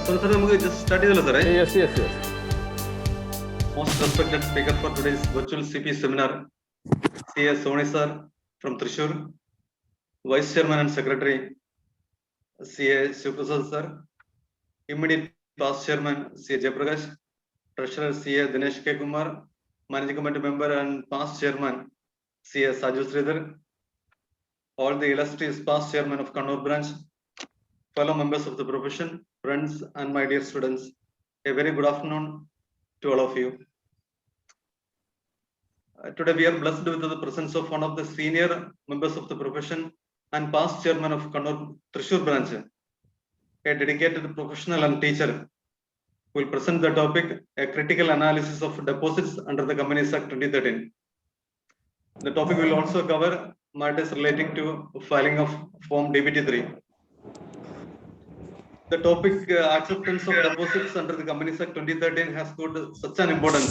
So, sir, we just study the sir. Yes. Most respected speaker for today's virtual CP seminar, CA Sony sir from Trichur, Vice Chairman and Secretary, CA Shivaprasad sir, immediate past Chairman, CA Jayaprakash, Treasurer CA Dinesh K. Kumar, Managing Committee Member and past Chairman, CA Saju Sridhar, all the illustrious past Chairman of Kannur branch, fellow members of the profession, friends and my dear students, a very good afternoon to all of you. Today we are blessed with the presence of one of the senior members of the profession and past chairman of Kannur Trichur branch, a dedicated professional and teacher who will present the topic, a critical analysis of deposits under the Companies Act 2013. The topic will also cover matters relating to filing of Form DBT3. The topic acceptance of deposits under the Companies Act 2013 has got such an importance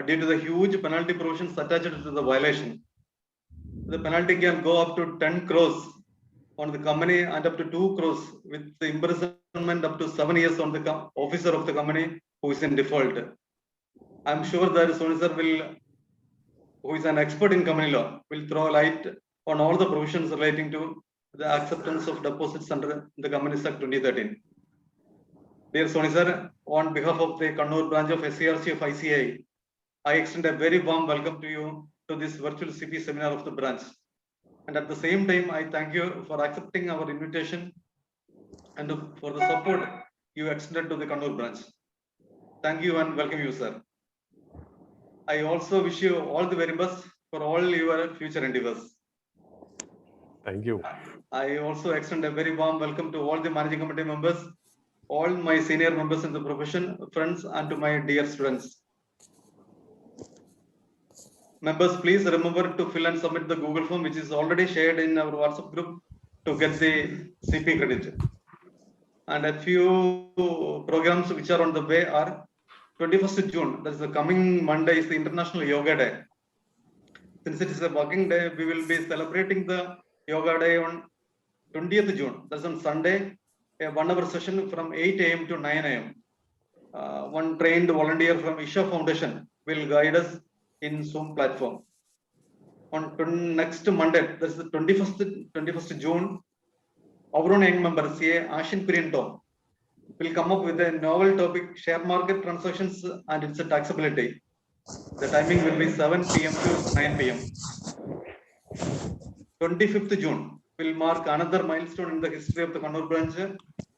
due to the huge penalty provisions attached to the violation. The penalty can go up to 10 crores on the company and up to 2 crores with the imprisonment up to 7 years on the officer of the company who is in default. I'm sure that Sony sir will, who is an expert in company law, will throw light on all the provisions relating to the acceptance of deposits under the Companies Act 2013. Dear Sony sir, on behalf of the Kannur branch of SIRC of ICAI, I extend a very warm welcome to you to this virtual CP seminar of the branch. And at the same time, I thank you for accepting our invitation and for the support you extended to the Kannur branch. Thank you and welcome you, sir. I also wish you all the very best for all your future endeavors. Thank you. I also extend a very warm welcome to all the managing committee members, all my senior members in the profession, friends, and to my dear students. Members, please remember to fill and submit the Google form, which is already shared in our WhatsApp group to get the CP credit. And a few programs which are on the way are 21st June, that's the coming Monday, is the International Yoga Day. Since it is a working day, we will be celebrating the Yoga Day on 20th June, that's on Sunday, a 1 hour session from 8 a.m. to 9 a.m. One trained volunteer from Isha Foundation will guide us in Zoom platform. On next Monday, that's the 21st June, our own young member, CA Ashin Pirinto, will come up with a novel topic, share market transactions and its taxability. The timing will be 7 p.m. to 9 p.m. 25th June will mark another milestone in the history of the Kannur branch.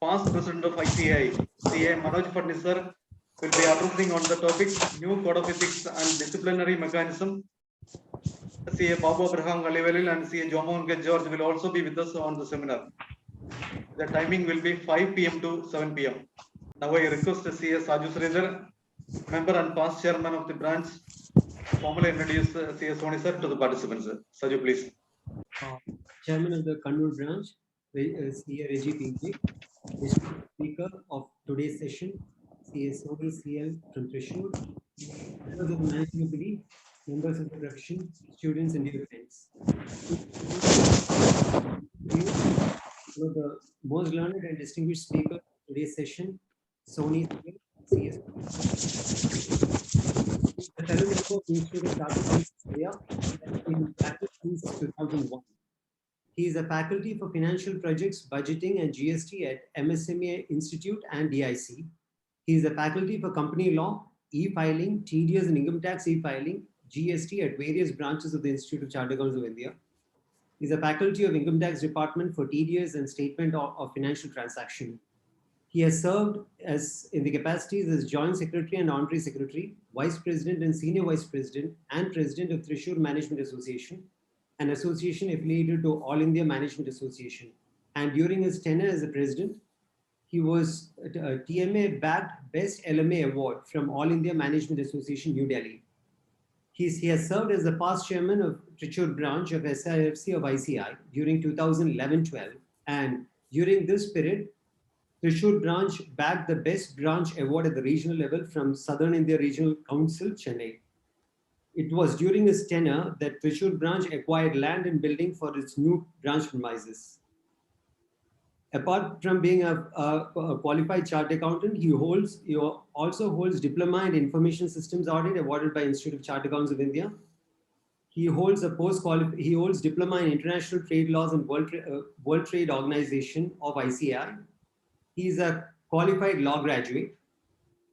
Past president of ICAI, CA Manoj Fadnis sir, will be addressing on the topic new code of ethics and disciplinary mechanism. CA Babu Abraham Galivelil and CA Jomon K. George will also be with us on the seminar. The timing will be 5 p.m. to 7 p.m. Now I request CA Saju Sridhar, member and past chairman of the branch, formally introduce CA Sony sir to the participants. Saju, please. Chairman of the Kannur branch, CA Reji PG, speaker of today's session, CA Sony CL from Trichur, members of the management committee, members of the profession, students and dear friends. One of the most learned and distinguished speaker of today's session, Sony CS. The fellow member of the Institute of Chartered Accountants in practice since 2001. He is a faculty for financial projects, budgeting and GST at MSME Institute and DIC. He is a faculty for company law, e-filing, TDS and income tax e-filing, GST at various branches of the Institute of Chartered Accountants of India. He is a faculty of income tax department for TDS and statement of financial transaction. He has served as in the capacities as joint secretary and honorary secretary, vice president and senior vice president, and president of Trichur Management Association, an association affiliated to All India Management Association. And during his tenure as a president, he was TMA bagged Best LMA Award from All India Management Association, New Delhi. He has served as the past chairman of Trichur branch of SIRC of ICAI during 2011-12. And during this period, Trichur branch bagged the Best Branch Award at the regional level from Southern India Regional Council, Chennai. It was during his tenure that Trichur branch acquired land and building for its new branch premises. Apart from being a qualified chartered accountant, he also holds diploma in information systems audit awarded by Institute of Chartered Accountants of India. He holds he holds diploma in international trade laws and World Trade Organization of ICAI. He is a qualified law graduate.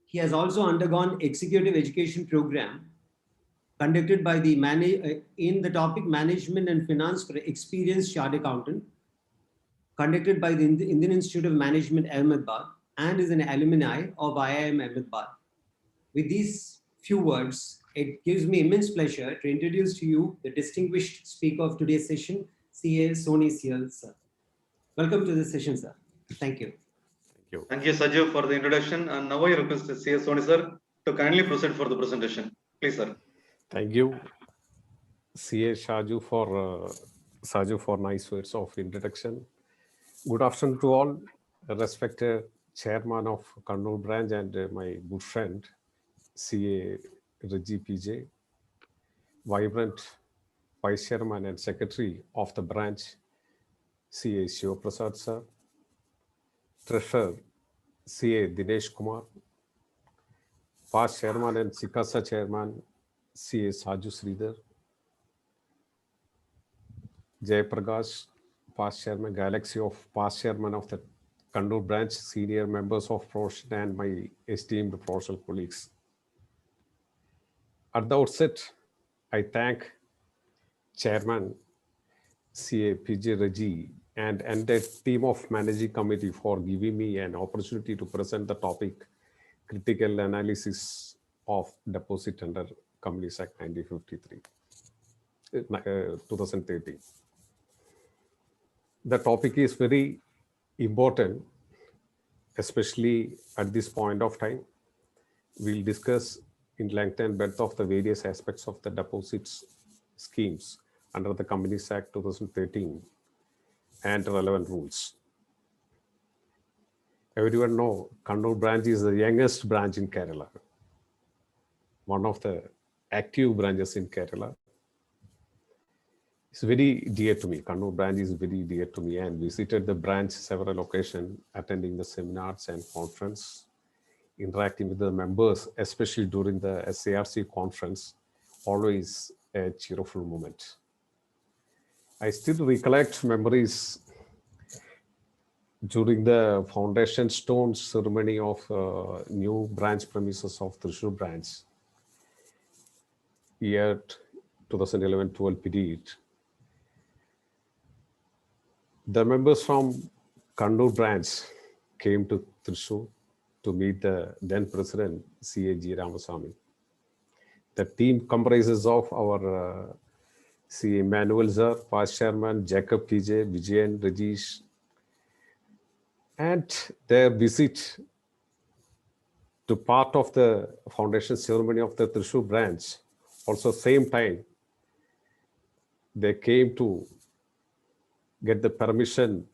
He has also undergone executive education program conducted by the in the topic management and finance for experienced chartered accountant, conducted by the Indian Institute of Management, Ahmedabad, and is an alumni of IIM Ahmedabad. With these few words, it gives me immense pleasure to introduce to you the distinguished speaker of today's session, CA Sony CL, sir. Welcome to this session, sir. Thank you. Thank you. Thank you, Sajju, for the introduction. And now I request CA Sony sir to kindly proceed for the presentation. Please, sir. Thank you, CA Saju for nice words of introduction. Good afternoon to all, respected chairman of Kannur branch and my good friend, CA Reggie PJ, vibrant vice chairman and secretary of the branch, CA Shiva Prasad sir, treasurer, CA Dinesh Kumar, past chairman and Sikasa chairman, CA Saju Sridhar, Jay Prakash, past chairman, Galaxy of past chairman of the Kannur branch, senior members of profession and my esteemed professional colleagues. At the outset, I thank Chairman CA PJ Reggie and the team of managing committee for giving me an opportunity to present the topic critical analysis of deposit under Companies Act 2013. The topic is very important, especially at this point of time. We'll discuss in length and breadth of the various aspects of the deposits schemes under the Companies Act 2013 and relevant rules. Everyone know Kannur branch is the youngest branch in Kerala, one of the active branches in Kerala. It's very dear to me. Kannur branch is very dear to me, and visited the branch several occasions, attending the seminars and conference, interacting with the members, especially during the SIRC conference, always a cheerful moment. I still recollect memories during the foundation stone ceremony of new branch premises of Trichur branch, year 2011-12 period. The members from Kannur branch came to Trichur to meet the then president, CAG Ramasamy. The team comprises of our CA Manuel sir, past chairman, Jacob PJ, Vijayan, Rajesh, and their visit to part of the foundation ceremony of the Trichur branch. Also same time, they came to get the permission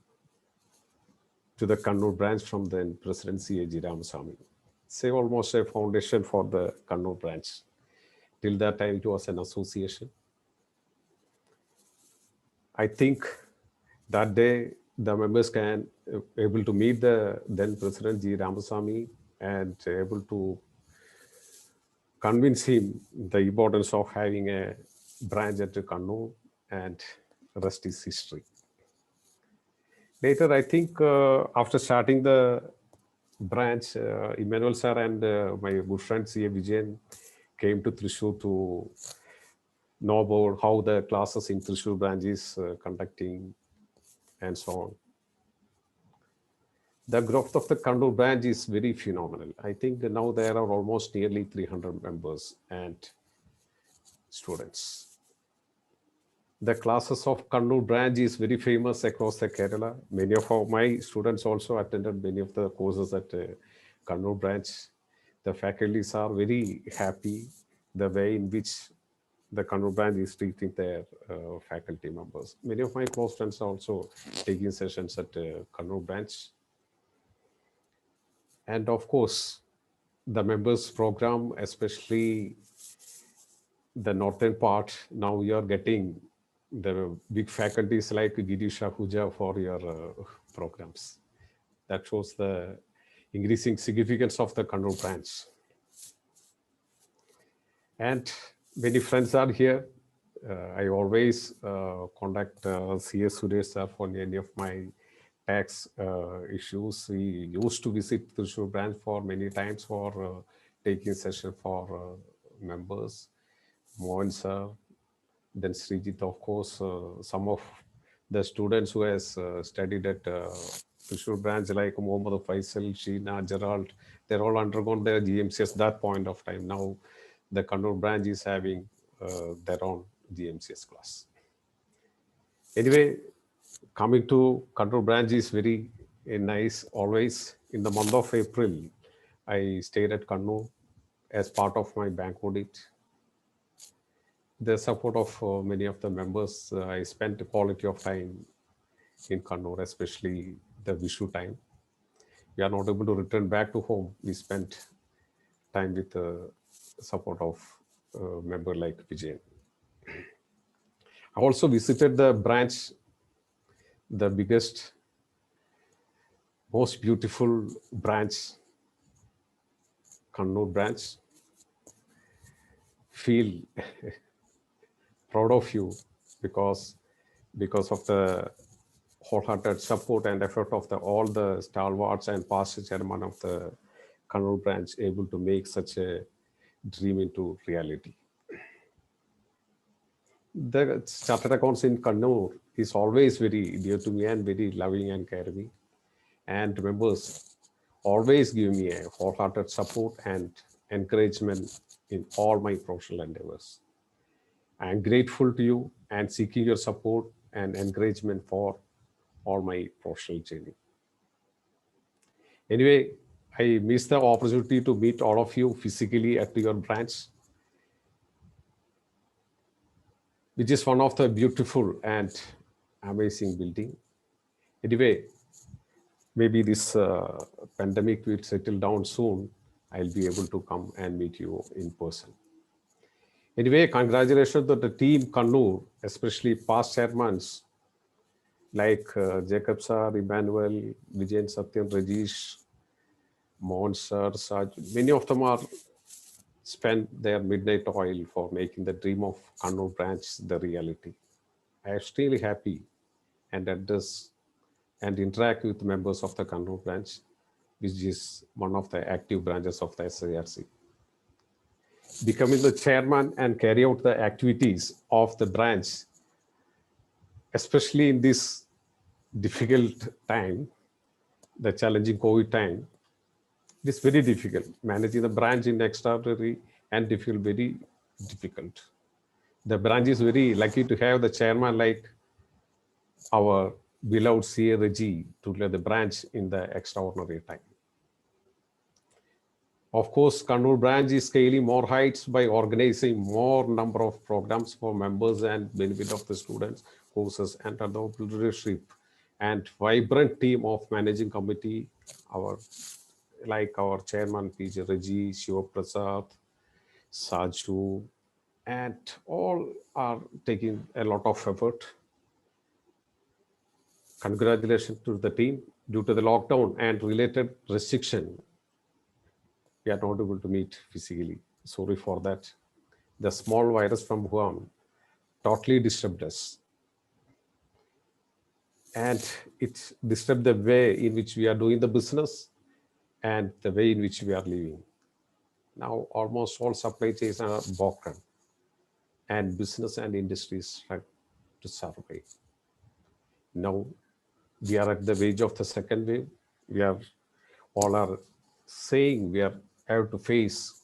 to the Kannur branch from then President CAG Ramasamy. Say almost a foundation for the Kannur branch. Till that time, it was an association. I think that day the members can able to meet the then President G. Ramasamy and able to convince him the importance of having a branch at Kannur, and rest is history. Later, I think after starting the branch, Emmanuel sir and my good friend C.A. Vijayan came to Trichur to know about how the classes in Trichur branch is conducting and so on. The growth of the Kannur branch is very phenomenal. I think now there are almost nearly 300 members and students. The classes of Kannur branch is very famous across the Kerala. Many of my students also attended many of the courses at Kannur branch. The faculties are very happy the way in which the Kannur branch is treating their faculty members. Many of my close friends are also taking sessions at Kannur branch. And of course, the members program, especially the northern part, now you are getting the big faculties like Girish Ahuja for your programs. That shows the increasing significance of the Kannur branch. And many friends are here. I always contact CS Suresh sir for any of my tax issues. We used to visit the Trichur branch for many times for taking session for members. Mohan sir, then Srijit, of course, some of the students who has studied at Trichur branch like Mohammad Faisal, Sheena, Gerald, they're all undergone their GMCS that point of time. Now the Kannur branch is having their own GMCS class. Anyway, coming to Kannur branch is very nice always. In the month of April, I stayed at Kannur as part of my bank audit. The support of many of the members, I spent quality of time in Kannur, especially the Vishu time. We are not able to return back to home. We spent time with the support of a member like Vijay. I also visited the branch, the biggest, most beautiful branch, Kannur branch. Feel proud of you because of the wholehearted support and effort of all the stalwarts and past chairman of the Kannur branch able to make such a dream into reality. The chartered accounts in Kannur is always very dear to me and very loving and caring. And members always give me a wholehearted support and encouragement in all my professional endeavors. I am grateful to you and seeking your support and encouragement for all my professional journey. Anyway, I missed the opportunity to meet all of you physically at your branch, which is one of the beautiful and amazing building. Anyway, maybe this pandemic will settle down soon. I'll be able to come and meet you in person. Anyway, congratulations to the team Kannur, especially past chairmen like Jacob sir, Emmanuel, Vijayan Satyam, Rajesh, Mohan sir, Saj. Many of them are spent their midnight oil for making the dream of Kannur branch the reality. I am extremely happy and address and interact with members of the Kannur branch, which is one of the active branches of the SIRC. Becoming the chairman and carry out the activities of the branch, especially in this difficult time, the challenging COVID time, it is very difficult. Managing the branch in extraordinary and difficult, very difficult. The branch is very lucky to have the chairman like our beloved CA Raji to lead the branch in the extraordinary time. Of course, Kannur branch is scaling more heights by organizing more number of programs for members and benefit of the students, courses, and other leadership and vibrant team of managing committee, our chairman PJ Raji, Shiva Prasad, Saju, and all are taking a lot of effort. Congratulations to the team. Due to the lockdown and related restriction, we are not able to meet physically. Sorry for that. The small virus from Wuhan totally disturbed us. And it disturbed the way in which we are doing the business and the way in which we are living. Now almost all supply chains are broken and business and industries have to survive. Now we are at the verge of the second wave. We are all are saying we have to face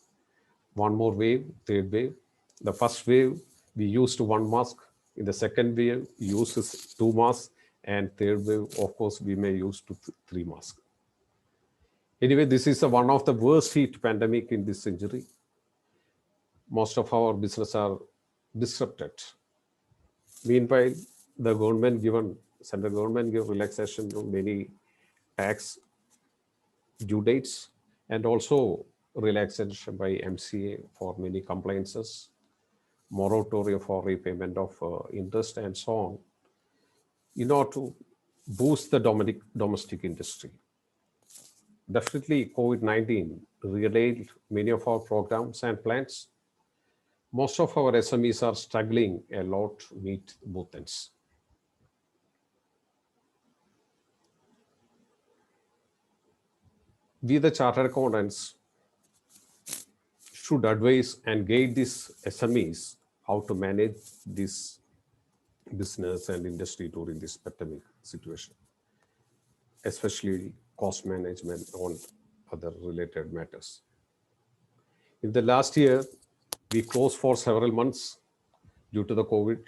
one more wave, third wave. The first wave, we used one mask. In the second wave, we used 2 masks. And third wave, of course, we may use 3 masks. Anyway, this is one of the worst hit pandemic in this century. Most of our business are disrupted. Meanwhile, the central government give relaxation to many tax due dates and also relaxation by MCA for many compliances, moratorium for repayment of interest and so on, in order to boost the domestic industry. Definitely, COVID-19 relayed many of our programs and plans. Most of our SMEs are struggling a lot to meet both ends. We, the chartered accountants, should advise and guide these SMEs how to manage this business and industry during this pandemic situation, especially cost management and other related matters. In the last year, we closed for several months due to the COVID.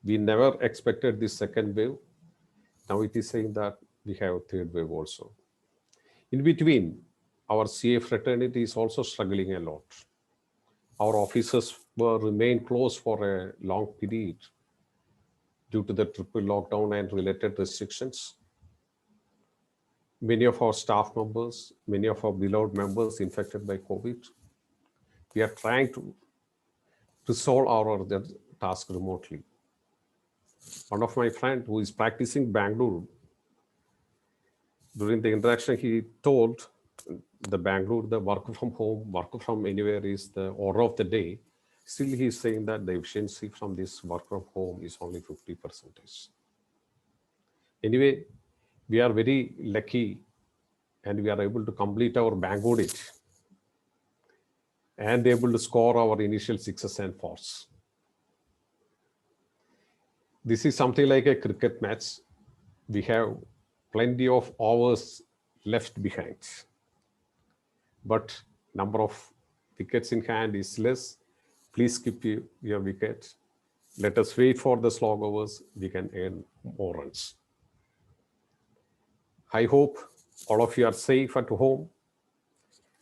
We never expected this second wave. Now it is saying that we have a third wave also. In between, our CA fraternity is also struggling a lot. Our offices were remained closed for a long period due to the triple lockdown and related restrictions. Many of our staff members, many of our beloved members infected by COVID. We are trying to resolve our task remotely. One of my friends who is practicing Bangalore, during the interaction, he told the Bangalore, the work from home, work from anywhere is the order of the day. Still, he is saying that the efficiency from this work from home is only 50%. Anyway, we are very lucky and we are able to complete our bank audit and able to score our initial 6s and 4s. This is something like a cricket match. We have plenty of hours left behind, but number of wickets in hand is less. Please keep your wicket. Let us wait for the slog overs. We can earn more runs. I hope all of you are safe at home.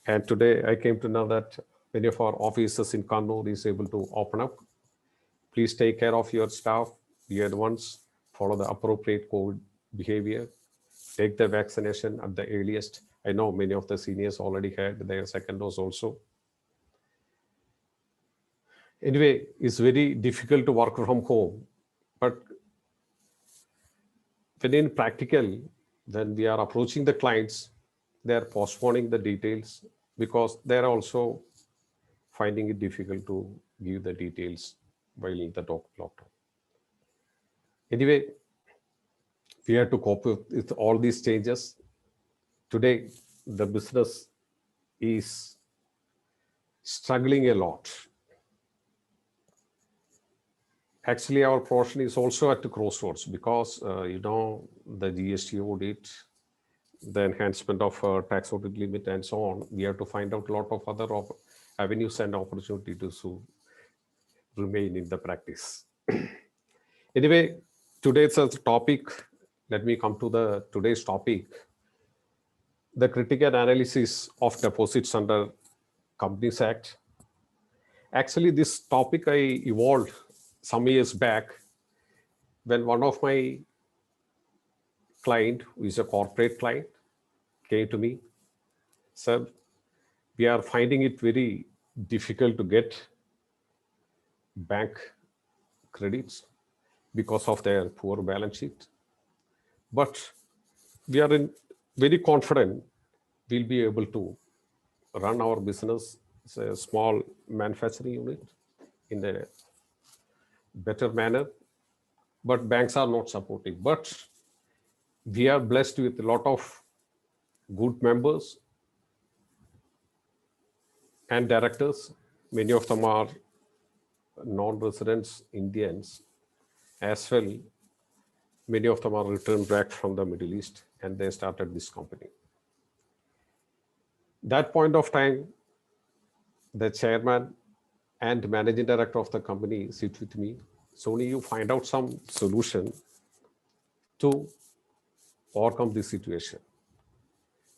And today I came to know that many of our offices in Kannur is able to open up. Please take care of your staff. Dear ones, follow the appropriate COVID behavior. Take the vaccination at the earliest. I know many of the seniors already had their second dose also. Anyway, it's very difficult to work from home, but when in practical, when we are approaching the clients, they are postponing the details because they're also finding it difficult to give the details while in the lockdown. Anyway, we have to cope with all these changes. Today, the business is struggling a lot. Actually, our profession is also at the crossroads because, the GST audit, the enhancement of tax audit limit and so on, we have to find out a lot of other avenues and opportunities to remain in the practice. Anyway, today's topic, let me come to today's topic, the critical analysis of deposits under Companies Act. Actually, this topic I evolved some years back when one of my client, who is a corporate client, came to me, said, we are finding it very difficult to get bank credits because of their poor balance sheet. But we are very confident we'll be able to run our business as a small manufacturing unit in a better manner. But banks are not supportive. But we are blessed with a lot of good members and directors. Many of them are non-residents Indians as well. Many of them are returned back from the Middle East and they started this company. That point of time, the chairman and managing director of the company sit with me. Sony, you find out some solution to overcome this situation.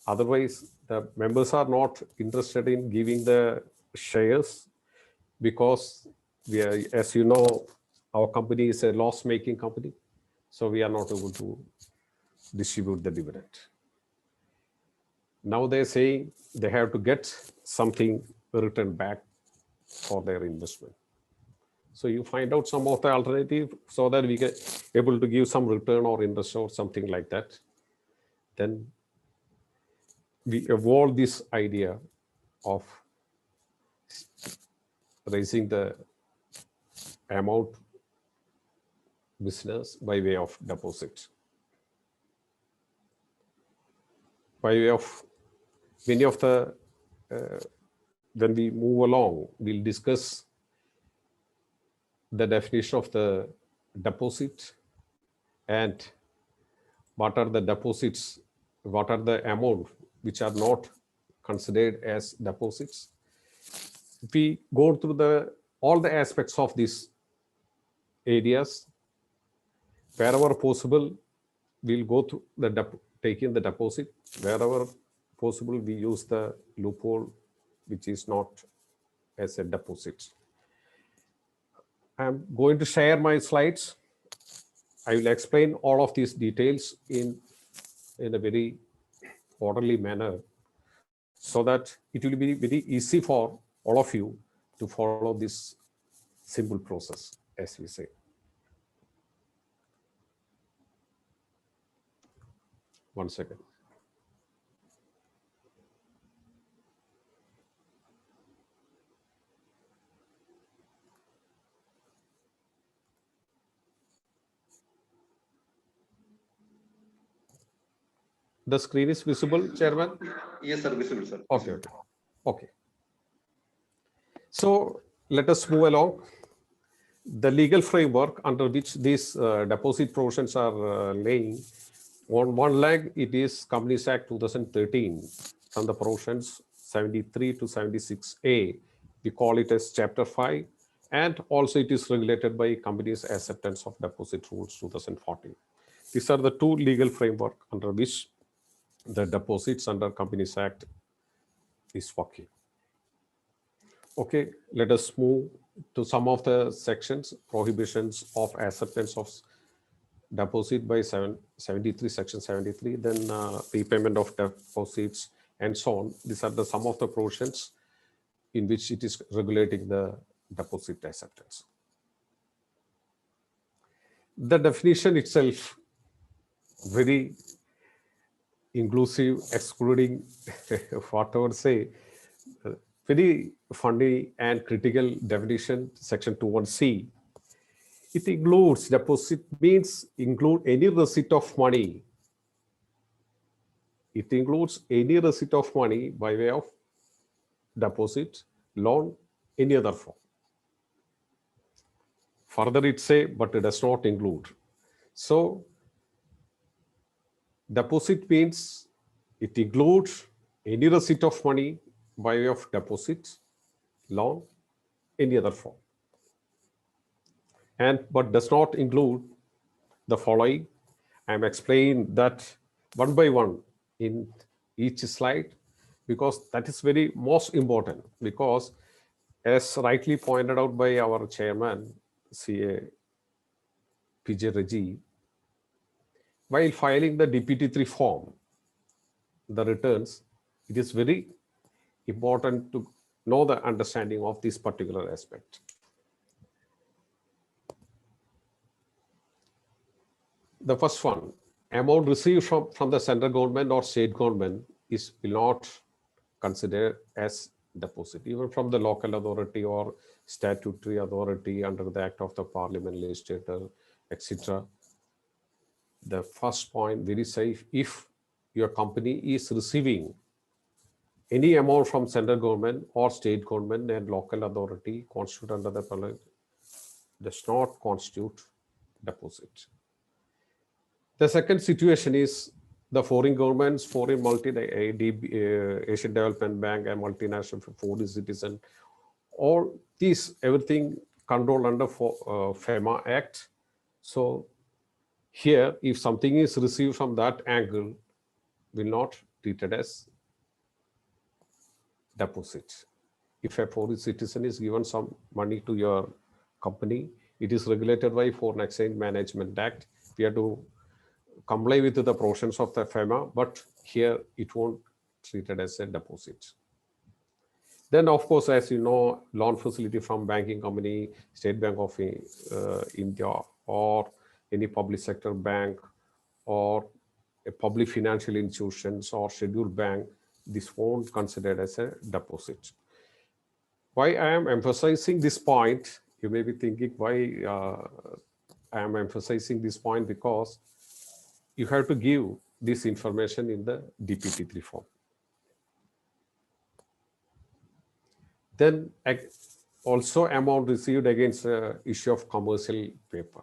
Otherwise, the members are not interested in giving the shares because we are, as you know, our company is a loss-making company. So we are not able to distribute the dividend. Now they're saying they have to get something returned back for their investment. So you find out some of the alternative so that we get able to give some return or interest or something like that. Then we evolve this idea of raising the amount business by way of deposit. By way of many of the, when we move along, we'll discuss the definition of the deposit and what are the deposits, what are the amount which are not considered as deposits. If we go through all the aspects of these areas, wherever possible, we'll go to taking the deposit. Wherever possible, we use the loophole, which is not as a deposit. I'm going to share my slides. I will explain all of these details in a very orderly manner so that it will be very easy for all of you to follow this simple process, as we say. One second. The screen is visible, Chairman? Yes, sir, visible, sir. Okay, okay. Okay. So let us move along. The legal framework under which these deposit provisions are laying, on one leg, it is Companies Act 2013, from the provisions 73 to 76A. We call it as Chapter 5, and also it is regulated by Companies Acceptance of Deposit Rules 2014. These are the two legal framework under which the deposits under Companies Act is working. Okay, let us move to some of the sections, prohibitions of acceptance of deposit by 73, section 73, then repayment of deposits and so on. These are some of the provisions in which it is regulating the deposit acceptance. The definition itself, very inclusive, excluding what I would say, very funny and critical definition, section 21C. It includes, deposit means include any receipt of money. It includes any receipt of money by way of deposit, loan, any other form. Further it say, but it does not include. So deposit means it includes any receipt of money by way of deposit, loan, any other form. But does not include the following. I'm explaining that one by one in each slide, because that is very most important, because as rightly pointed out by our chairman, CA PJ Reggie, while filing the DPT3 form, the returns, it is very important to know the understanding of this particular aspect. The first one, amount received from the central government or state government will not considered as deposit, even from the local authority or statutory authority under the Act of the Parliament, legislature, etc. The first point, very safe, if your company is receiving any amount from central government or state government and local authority constitute under the Parliament, does not constitute deposit. The second situation is the foreign governments, foreign Asian Development Bank and multinational foreign citizen, all these, everything controlled under FEMA Act. So here, if something is received from that angle, will not treated as deposit. If a foreign citizen is given some money to your company, it is regulated by Foreign Exchange Management Act. We have to comply with the provisions of the FEMA, but here it won't treated as a deposit. Then, of course, as you know, loan facility from banking company, State Bank of India, or any public sector bank, or a public financial institutions or scheduled bank, this won't considered as a deposit. Why I am emphasizing this point, you may be thinking why I am emphasizing this point, because you have to give this information in the DPT3 form. Then also amount received against issue of commercial paper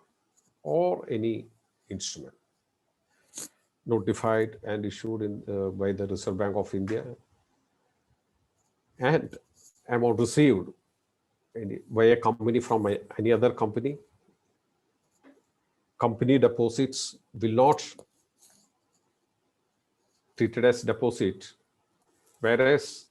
or any instrument notified and issued by the Reserve Bank of India, and amount received by a company from any other company. Company deposits will not treated as deposit, whereas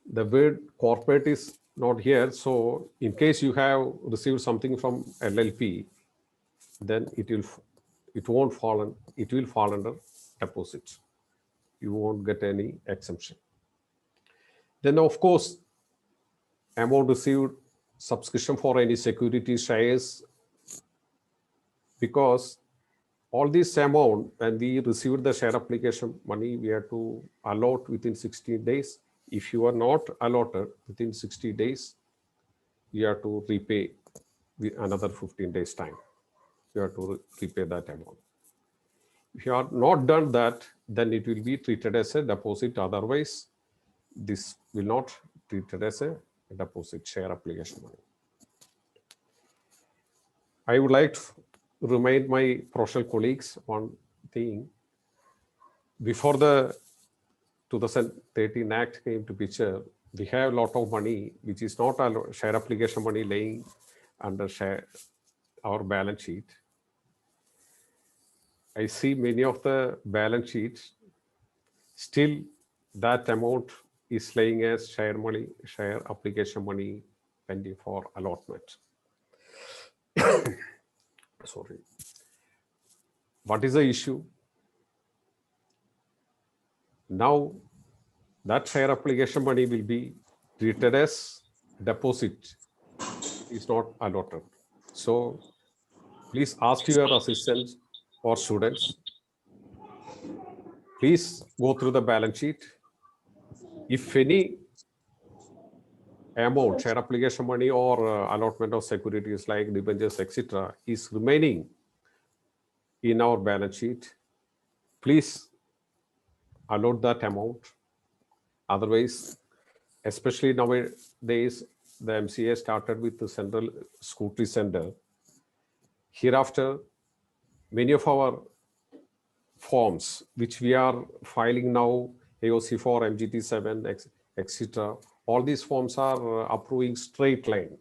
the word corporate is not here. So in case you have received something from LLP, then it will fall under deposit. You won't get any exemption. Then of course, amount received subscription for any security shares, because all this amount, when we received the share application money, we have to allot within 60 days. If you are not allotted within 60 days, you have to repay with another 15 days time. You have to repay that amount. If you are not done that, then it will be treated as a deposit. Otherwise, this will not treated as a deposit, share application money. I would like to remind my professional colleagues one thing. Before the 2013 Act came to picture, we have a lot of money which is not a share application money laying under our balance sheet. I see many of the balance sheets, still that amount is laying as share application money pending for allotment. Sorry. What is the issue? Now that share application money will be treated as deposit. It is not allotted. So please ask your assistants or students. Please go through the balance sheet. If any amount, share application money or allotment of securities like debentures, etc., is remaining in our balance sheet, please allot that amount. Otherwise, especially nowadays, the MCA started with the Central Scrutiny Center. Hereafter, many of our forms which we are filing now, AOC 4, MGT 7, etc., all these forms are approving straight line,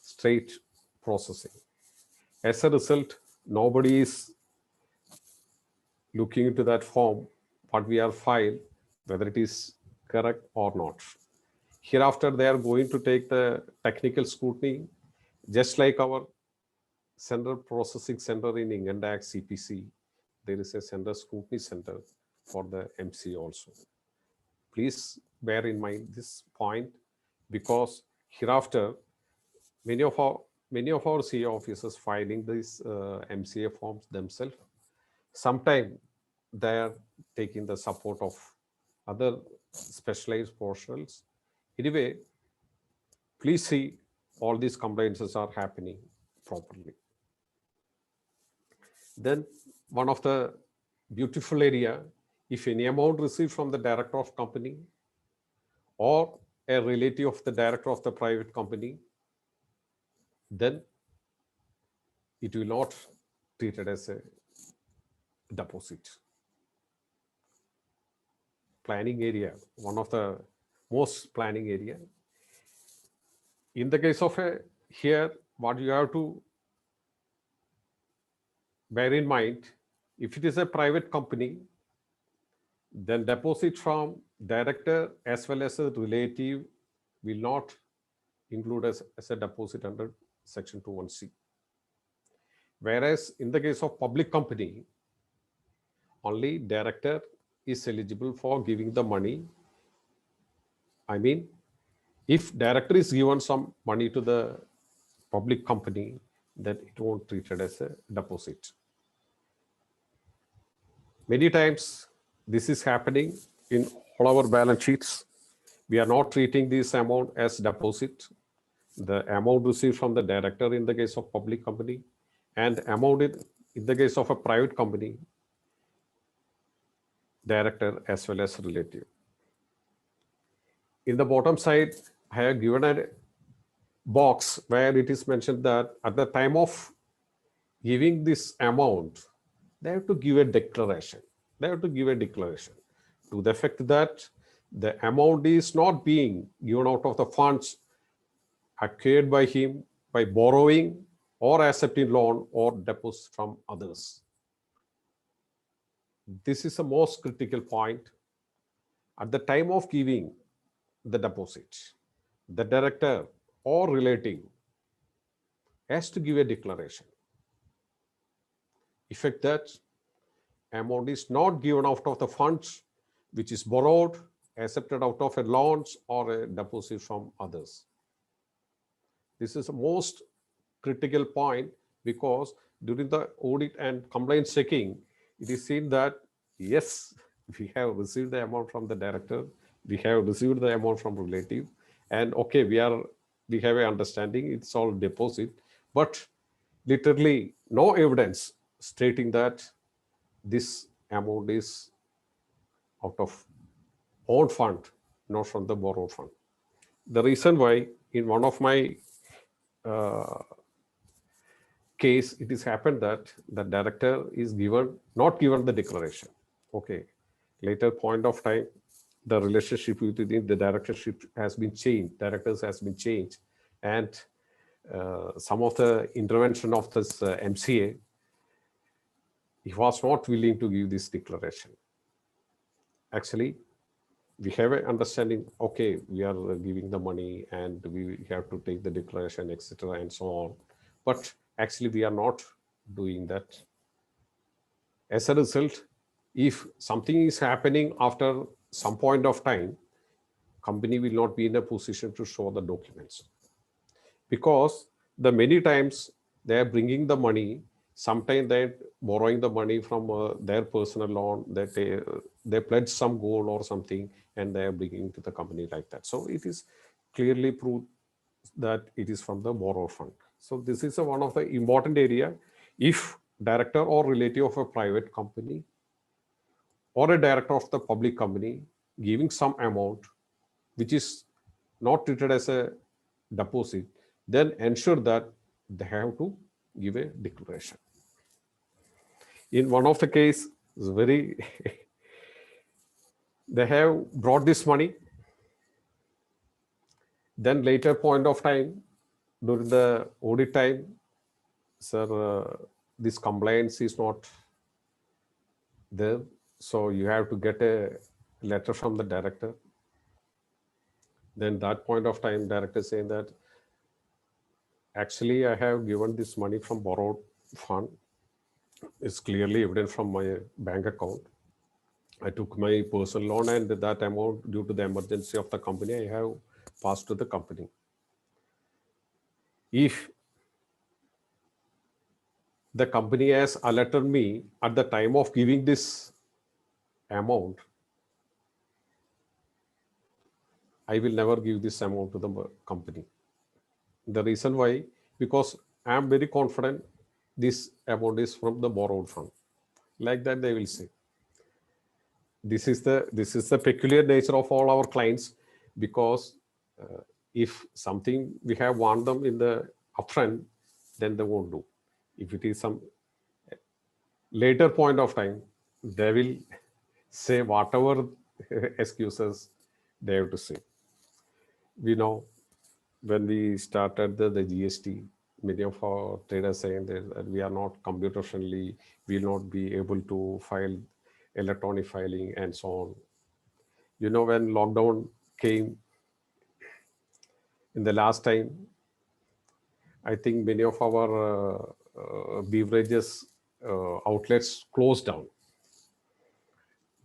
straight processing. As a result, nobody is looking into that form, what we are filed, whether it is correct or not. Hereafter, they are going to take the technical scrutiny, just like our Central Processing Center in England Act CPC. There is a Central Scrutiny Center for the MC also. Please bear in mind this point, because hereafter, many of our CA officers filing these MCA forms themselves. Sometimes they are taking the support of other specialized professionals. Anyway, please see all these compliances are happening properly. Then one of the beautiful area, if any amount received from the director of company or a relative of the director of the private company, then it will not treated as a deposit. Planning area, one of the most planning area. In the case of here, what you have to bear in mind, if it is a private company, then deposit from director as well as a relative will not include as a deposit under Section 21C. Whereas in the case of public company, only director is eligible for giving the money I mean, if director is given some money to the public company, then it won't treat it as a deposit. Many times this is happening in all our balance sheets. We are not treating this amount as deposit. The amount received from the director in the case of public company, and amount in the case of a private company, director as well as relative. In the bottom side, I have given a box where it is mentioned that at the time of giving this amount, they have to give a declaration. They have to give a declaration to the effect that the amount is not being given out of the funds acquired by him by borrowing or accepting loan or deposit from others. This is the most critical point. At the time of giving the deposit, the director or relative has to give a declaration. Effect that amount is not given out of the funds which is borrowed, accepted out of a loans or a deposit from others. This is the most critical point because during the audit and compliance checking, it is seen that yes, we have received the amount from the director, we have received the amount from relative, and okay, we have an understanding it's all deposit, but literally no evidence stating that this amount is out of own fund, not from the borrowed fund. The reason why in one of my case, it has happened that the director is not given the declaration. Okay, later point of time, the relationship within the directorship has been changed, directors has been changed, and some of the intervention of this MCA, he was not willing to give this declaration. Actually, we have an understanding, okay, we are giving the money and we have to take the declaration, etc. and so on. But actually, we are not doing that. As a result, if something is happening after some point of time, company will not be in a position to show the documents. Because the many times they are bringing the money, sometimes they're borrowing the money from their personal loan, that they pledge some gold or something, and they are bringing to the company like that. So it is clearly proved that it is from the borrowed fund. So this is one of the important area. If director or relative of a private company or a director of the public company giving some amount which is not treated as a deposit, then ensure that they have to give a declaration. In one of the case, it's very they have brought this money. Then later point of time, during the audit time, sir, this compliance is not there. So you have to get a letter from the director. Then that point of time, director saying that, actually, I have given this money from borrowed fund. It's clearly evident from my bank account. I took my personal loan and that amount, due to the emergency of the company, I have passed to the company. If the company has alerted me at the time of giving this amount, I will never give this amount to the company. The reason why, because I am very confident this amount is from the borrowed fund. Like that, they will say. This is the peculiar nature of all our clients, because if something we have warned them in the upfront, then they won't do. If it is some later point of time, they will say whatever excuses they have to say. We know when we started the GST, many of our traders saying that we are not computer friendly, we will not be able to file electronic filing and so on. You know, when lockdown came in the last time, I think many of our beverages outlets closed down.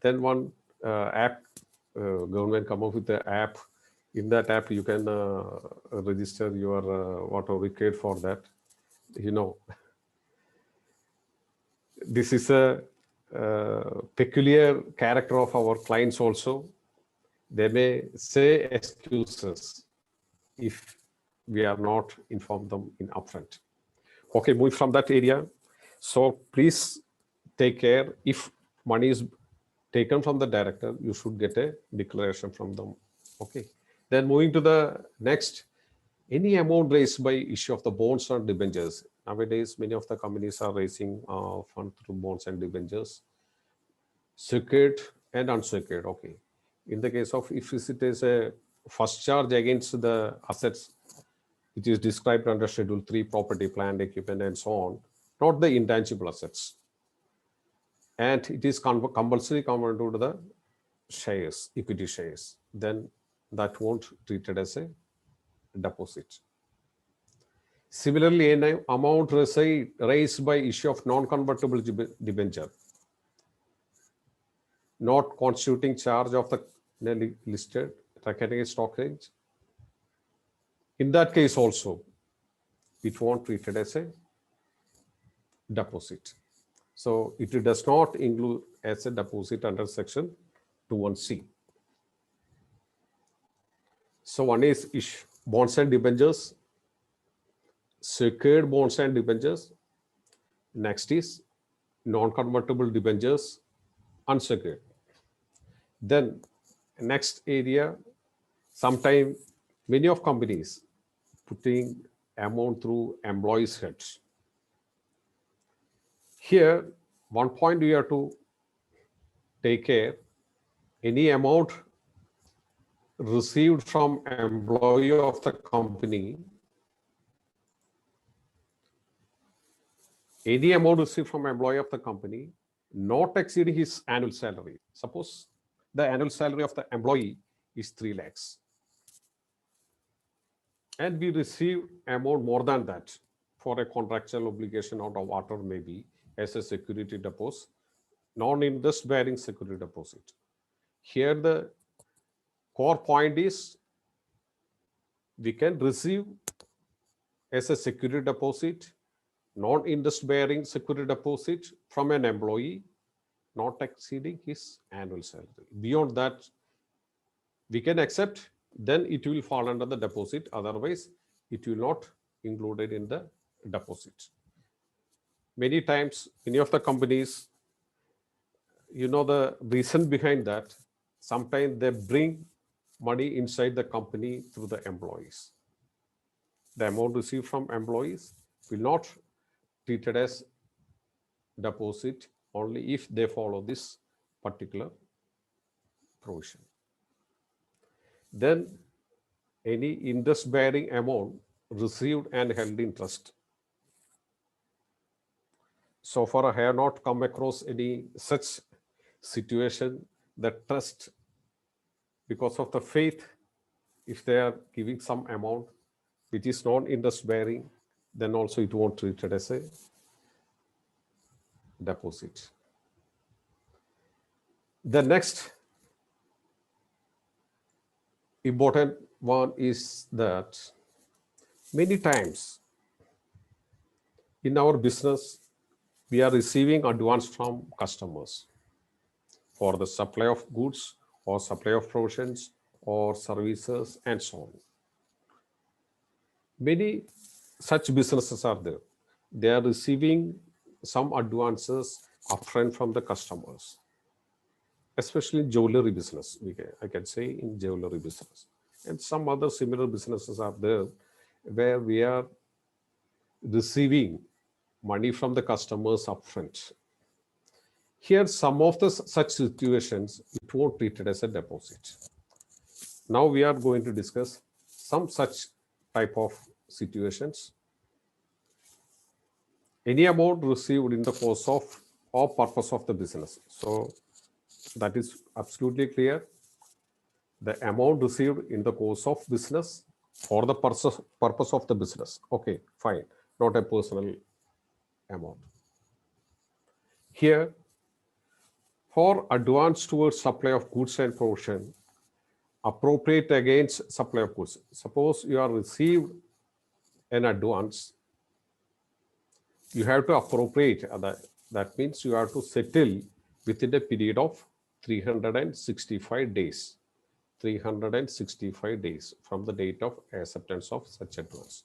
Then one app, government come up with the app In that app, you can register your whatever required for that. You know, this is a peculiar character of our clients also. They may say excuses if we are not informed them in upfront. Okay, moving from that area. So please take care. If money is taken from the director, you should get a declaration from them. Okay. Then moving to the next, any amount raised by issue of the bonds or debentures. Nowadays, many of the companies are raising fund through bonds and debentures, secured and unsecured. Okay. In the case of if it is a first charge against the assets, which is described under Schedule 3, property, plant, equipment, and so on, not the intangible assets. And it is compulsory converted to the shares, equity shares. Then that won't treated as a deposit. Similarly, an amount raised by issue of non-convertible debenture, not constituting charge of the listed recognized stock exchange. In that case also, it won't treated as a deposit. So it does not include as a deposit under section 21C. So one is bonds and debentures, secured bonds and debentures. Next is non-convertible debentures, unsecured. Then next area, sometime many of companies putting amount through employees' heads. Here, one point we have to take care, any amount received from employee of the company, any amount received from employee of the company, not exceeding his annual salary. Suppose the annual salary of the employee is 3 lakhs. And we receive amount more than that for a contractual obligation or whatever may be as a security deposit, non-interest bearing security deposit. Here the core point is we can receive as a security deposit, non-interest bearing security deposit from an employee not exceeding his annual salary. Beyond that, we can accept, then it will fall under the deposit. Otherwise, it will not included in the deposit. Many times, many of the companies, you know the reason behind that, sometimes they bring money inside the company through the employees. The amount received from employees will not treated as deposit only if they follow this particular provision. Then any interest bearing amount received and held in trust. So far, I have not come across any such situation that trust, because of the faith, if they are giving some amount which is non-interest bearing, then also it won't treat it as a deposit. The next important one is that many times in our business, we are receiving advance from customers for the supply of goods or supply of provisions or services and so on. Many such businesses are there. They are receiving some advances upfront from the customers, especially in jewelry business. I can say in jewelry business. And some other similar businesses are there where we are receiving money from the customers upfront. Here, some of the such situations, it won't treat it as a deposit. Now we are going to discuss some such type of situations. Any amount received in the course of or purpose of the business. So that is absolutely clear. The amount received in the course of business for the purpose of the business. Okay, fine. Not a personal amount. Here, for advance towards supply of goods and provision, appropriate against supply of goods. Suppose you are received an advance, you have to appropriate. That means you have to settle within a period of 365 days. 365 days from the date of acceptance of such advance.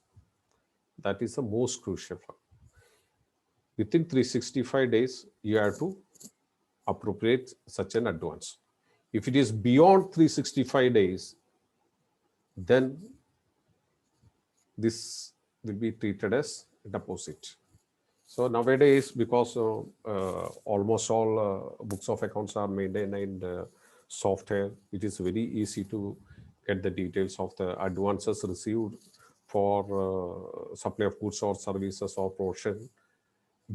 That is the most crucial one. Within 365 days, you have to appropriate such an advance. If it is beyond 365 days, then this will be treated as deposit. So nowadays, because almost all books of accounts are maintained in software, it is very easy to get the details of the advances received for supply of goods or services or portion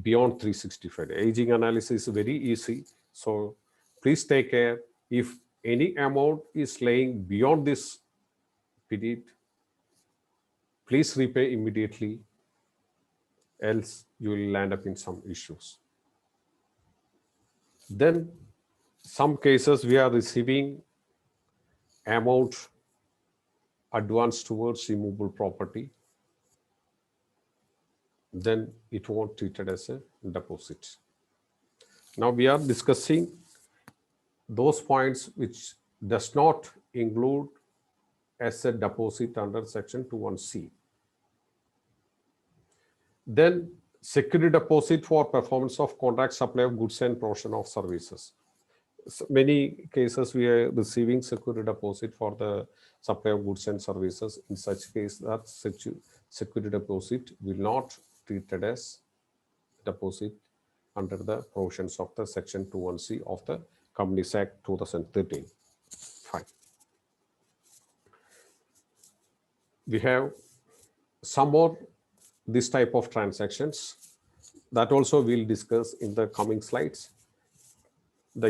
beyond 365. Aging analysis is very easy. So please take care. If any amount is laying beyond this period, please repay immediately, else you will land up in some issues. Then some cases we are receiving amount advance towards immovable property, then it won't treat it as a deposit. Now we are discussing those points which does not include as a deposit under section 21C. Then security deposit for performance of contract, supply of goods and provision of services. So many cases we are receiving security deposit for the supply of goods and services. In such case, that security deposit will not treated as deposit under the provisions of the section 21C of the Companies Act 2013. Fine. We have some more this type of transactions that also we'll discuss in the coming slides.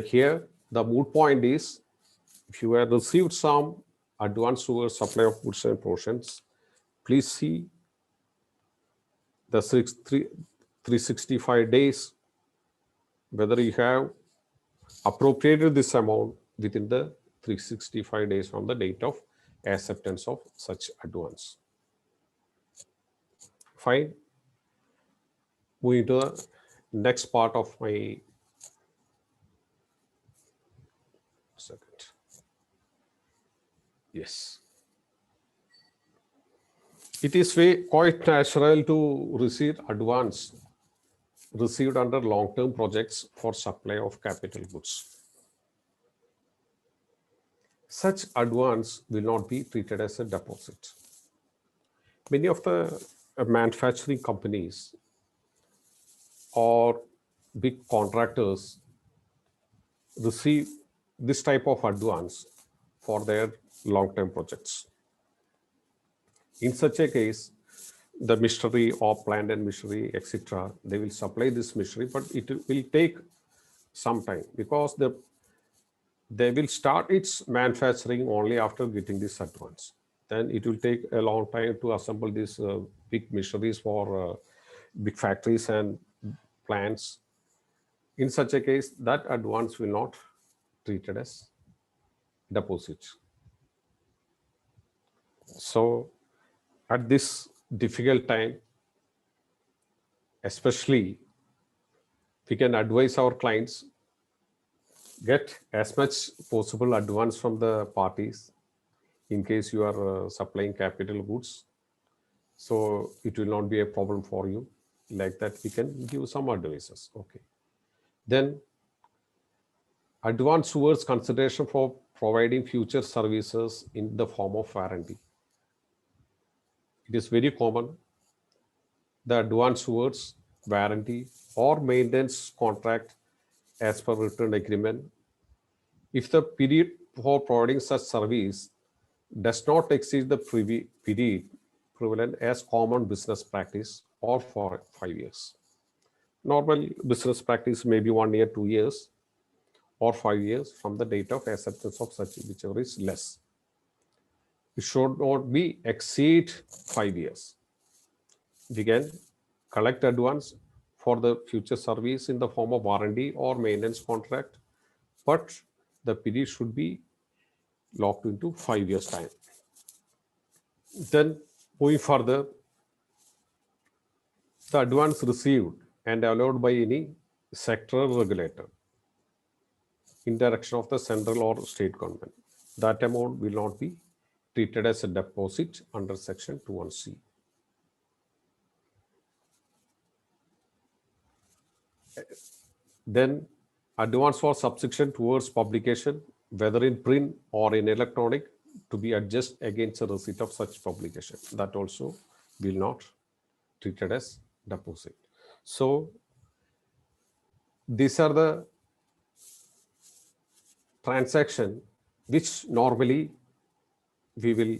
Here, the moot point is, if you have received some advance towards supply of goods and provisions, please see the 365 days, whether you have appropriated this amount within the 365 days from the date of acceptance of such advance. Fine. Moving to the next part of my second. Yes. It is quite natural to receive advance received under long-term projects for supply of capital goods. Such advance will not be treated as a deposit. Many of the manufacturing companies or big contractors receive this type of advance for their long-term projects. In such a case, the machinery or plant and machinery, etc., they will supply this machinery, but it will take some time because they will start its manufacturing only after getting this advance. Then it will take a long time to assemble these big machineries for big factories and plants. In such a case, that advance will not treated as deposit. So at this difficult time, especially, we can advise our clients, get as much possible advance from the parties in case you are supplying capital goods. So it will not be a problem for you. Like that, we can give some advices. Okay. Then advance towards consideration for providing future services in the form of warranty. It is very common, the advance towards warranty or maintenance contract as per written agreement. If the period for providing such service does not exceed the period prevalent as common business practice or for 5 years. Normal business practice may be 1 year, 2 years, or 5 years from the date of acceptance of such, whichever is less. It should not be exceed 5 years. We can collect advance for the future service in the form of warranty or maintenance contract, but the period should be locked into 5 years time. Then moving further, the advance received and allowed by any sectoral regulator in direction of the central or state government, that amount will not be treated as a deposit under section 21C. Then advance for subscription towards publication, whether in print or in electronic, to be adjusted against the receipt of such publication, that also will not treated as deposit. So these are the transaction which normally we will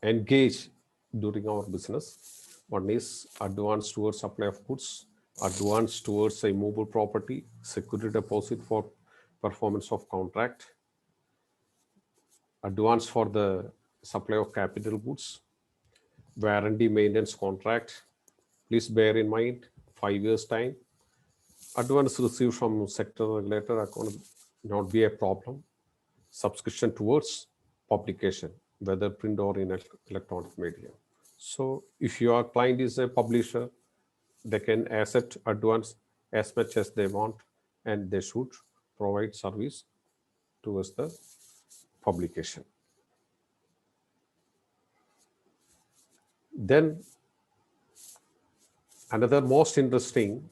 engage during our business. One is advance towards supply of goods, advance towards a immovable property, security deposit for performance of contract, advance for the supply of capital goods, warranty maintenance contract. Please bear in mind 5 years time. Advance received from sector regulator account not be a problem. Subscription towards publication, whether print or in electronic medium. So if your client is a publisher, they can accept advance as much as they want, and they should provide service towards the publication. Then another most interesting,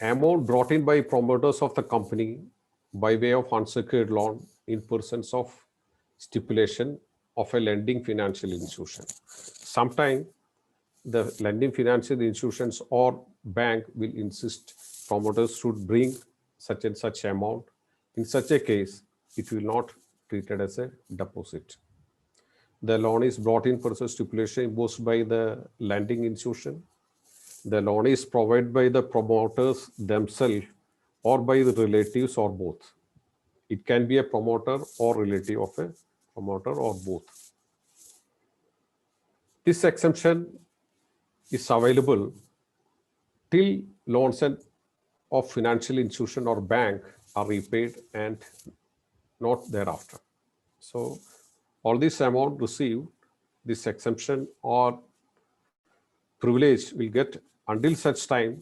amount brought in by promoters of the company by way of unsecured loan in persons of stipulation of a lending financial institution. Sometimes the lending financial institutions or bank will insist promoters should bring such and such amount. In such a case, it will not treated as a deposit. The loan is brought in pursuant to stipulation imposed by the lending institution. The loan is provided by the promoters themselves or by the relatives or both. It can be a promoter or relative of a promoter or both. This exemption is available till loans of financial institution or bank are repaid and not thereafter. So all this amount received, this exemption or privilege will get until such time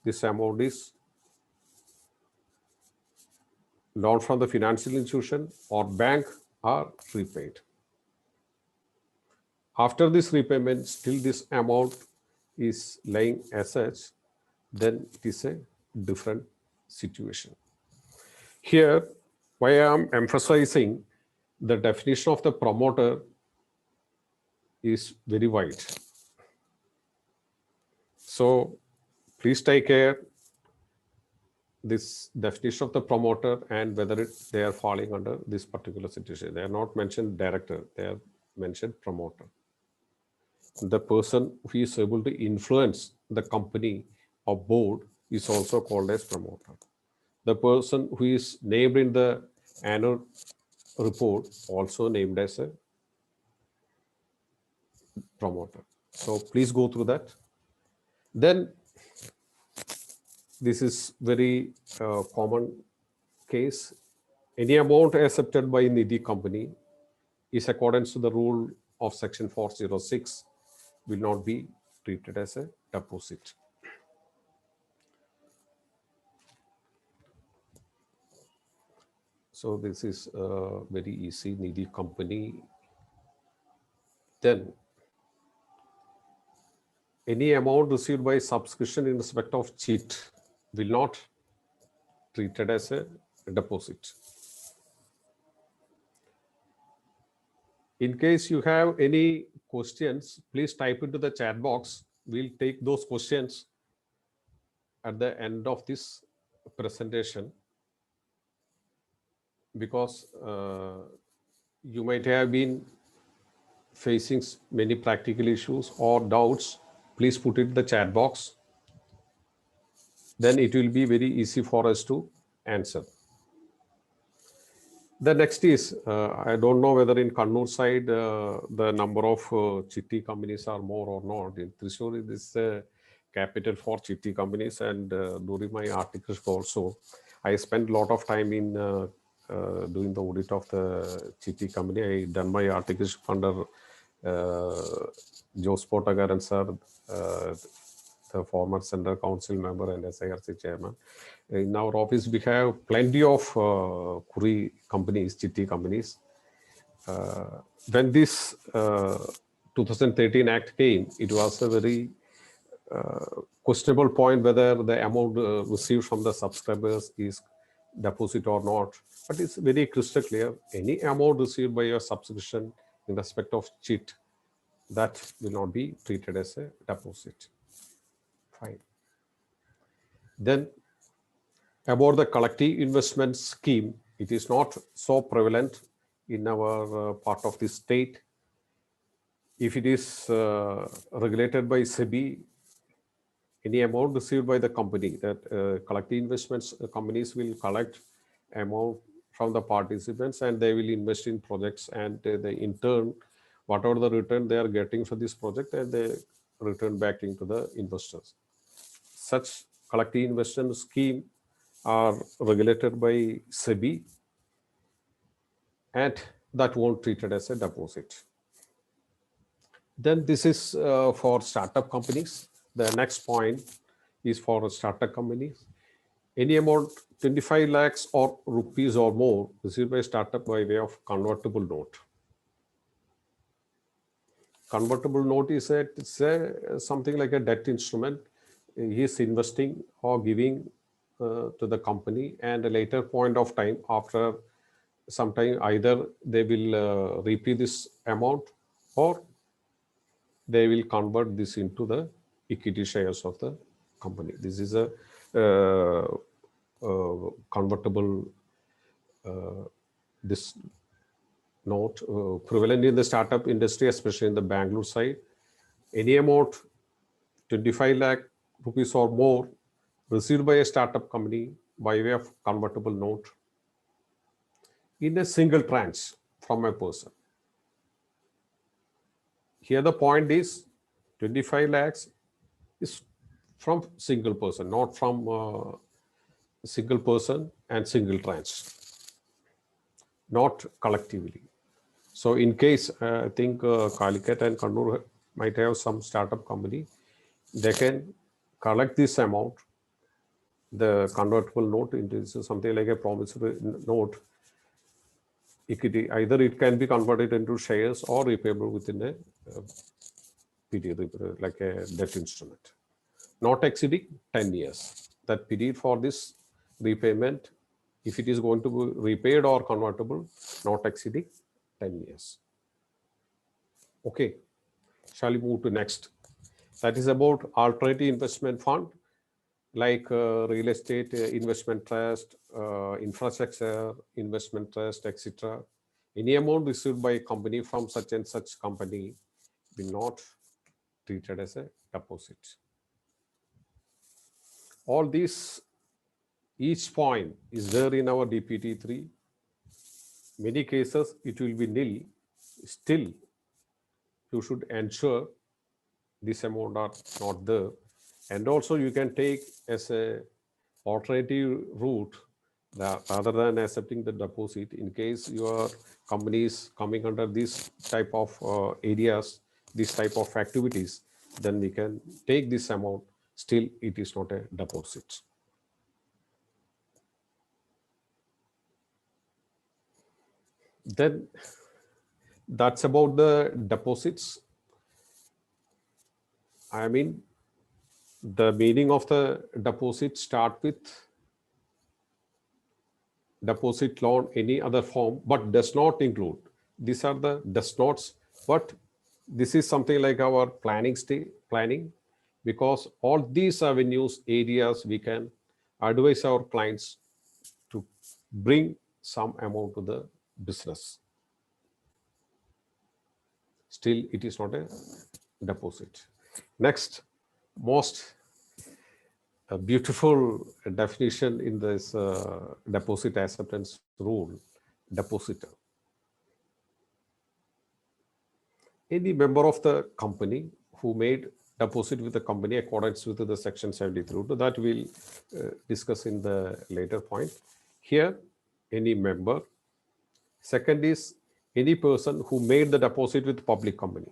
this amount is loan from the financial institution or bank are repaid. After this repayment, still this amount is lying as such, then it is a different situation. Here, why I am emphasizing the definition of the promoter is very wide. So please take care this definition of the promoter and whether they are falling under this particular situation. They are not mentioned director, they are mentioned promoter. The person who is able to influence the company or board is also called as promoter. The person who is named in the annual report also named as a promoter. So please go through that. Then this is very common case. Any amount accepted by Nidhi company is accordance to the rule of section 406 will not be treated as a deposit. So this is very easy, Nidhi company. Then any amount received by subscription in respect of cheat will not treated as a deposit. In case you have any questions, please type into the chat box. We'll take those questions at the end of this presentation, because you might have been facing many practical issues or doubts. Please put it in the chat box. Then it will be very easy for us to answer. The next is, I don't know whether in Kannur side, the number of chitti companies are more or not. In Trichur, it is the capital for chitti companies, and during my articles also, I spent a lot of time in doing the audit of the Chitti company. I done my articles under Jose Potagaran sir, the former Central Council member and SIRC chairman. In our office, we have plenty of Kuri companies, Chitti companies. When this 2013 Act came, it was a very questionable point whether the amount received from the subscribers is deposit or not. But it's very crystal clear. Any amount received by your subscription in respect of cheat, that will not be treated as a deposit. Fine. Then about the collective investment scheme, it is not so prevalent in our part of the state. If it is regulated by SEBI, any amount received by the company, that collective investments companies will collect amount from the participants and they will invest in projects, and they in turn, whatever the return they are getting for this project, and they return back into the investors. Such collective investment scheme are regulated by SEBI, and that won't treated as a deposit. Then this is for startup companies. The next point is for startup companies. Any amount 25 lakhs or rupees or more received by startup by way of convertible note. Convertible note is something like a debt instrument. He is investing or giving to the company, and a later point of time, after some time, either they will repay this amount or they will convert this into the equity shares of the company. This is a convertible this note prevalent in the startup industry, especially in the Bangalore side. Any amount 25 lakh rupees or more received by a startup company by way of convertible note in a single tranche from a person. Here the point is 25 lakhs is from single person, not from single person and single tranche, not collectively. So in case, I think Calicut and Kannur might have some startup company, they can collect this amount, the convertible note, into something like a promissory note equity. Either it can be converted into shares or repayable within a period, like a debt instrument, not exceeding 10 years. That period for this repayment, if it is going to be repaid or convertible, not exceeding 10 years. Okay, shall we move to next? That is about alternative investment fund, like real estate investment trust, infrastructure investment trust, etc. Any amount received by a company from such and such company will not treated as a deposit. All these, each point is there in our DPT3. Many cases it will be nil. Still, you should ensure this amount are not there. And also you can take as a alternative route that rather than accepting the deposit, in case your company is coming under this type of areas, this type of activities, then we can take this amount. Still, it is not a deposit. Then that's about the deposits. I mean, the meaning of the deposit start with deposit, loan, any other form, but does not include. These are the does nots, but this is something like our planning because all these avenues, areas, we can advise our clients to bring some amount to the business. Still, it is not a deposit. Next, most beautiful definition in this deposit acceptance rule, depositor. Any member of the company who made deposit with the company accordance with the section 73, that we'll discuss in the later point. Here, any member. Second is any person who made the deposit with public company.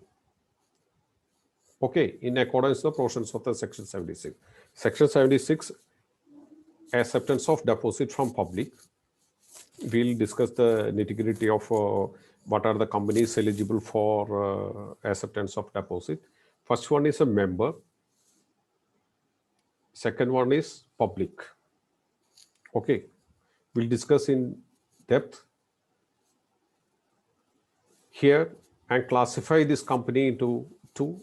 Okay, in accordance with the provisions of the Section 76. Section 76, acceptance of deposit from public. We'll discuss the nitty-gritty of what are the companies eligible for acceptance of deposit. First one is a member. Second one is public. Okay, we'll discuss in depth here and classify this company into two.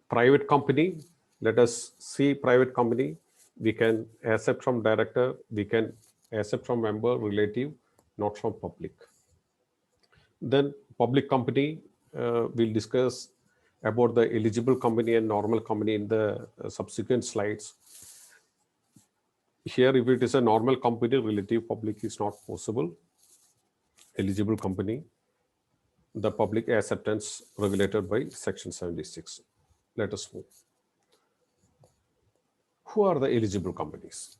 Private company, let us see private company. We can accept from director, we can accept from member, relative, not from public. Then public company, we'll discuss about the eligible company and normal company in the subsequent slides. Here, if it is a normal company, relative public is not possible. Eligible company, the public acceptance regulated by Section 76. Let us move. Who are the eligible companies?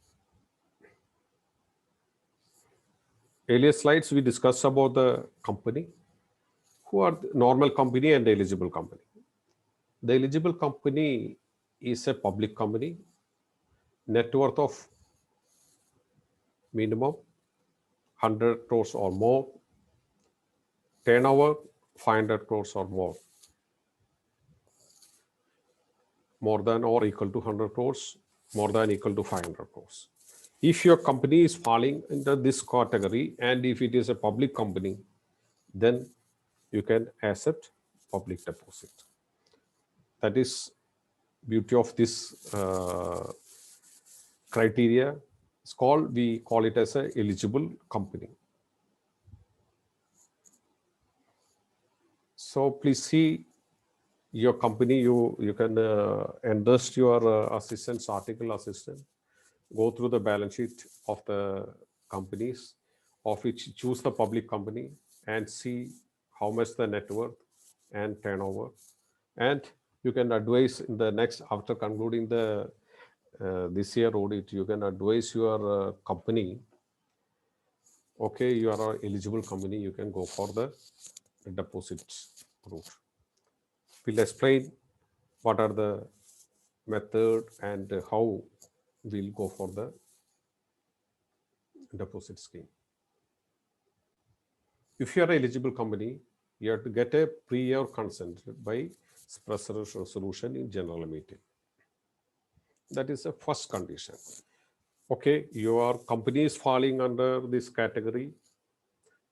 Earlier slides, we discussed about the company. Who are the normal company and eligible company? The eligible company is a public company, net worth of minimum 100 crores or more, turnover 500 crores or more than or equal to 100 crores, more than equal to 500 crores. If your company is falling into this category and if it is a public company, then you can accept public deposit. That is beauty of this criteria. We call it as a eligible company. So please see your company, you can entrust your assistants, article assistant, go through the balance sheet of the companies, of which choose the public company and see how much the net worth and turnover. And you can advise in the next, after concluding the this year audit, you can advise your company, okay, you are an eligible company, you can go for the deposit route. We'll explain what are the method and how we'll go for the deposit scheme. If you are an eligible company, you have to get a prior consent by special resolution in general meeting. That is the first condition. Okay, your company is falling under this category,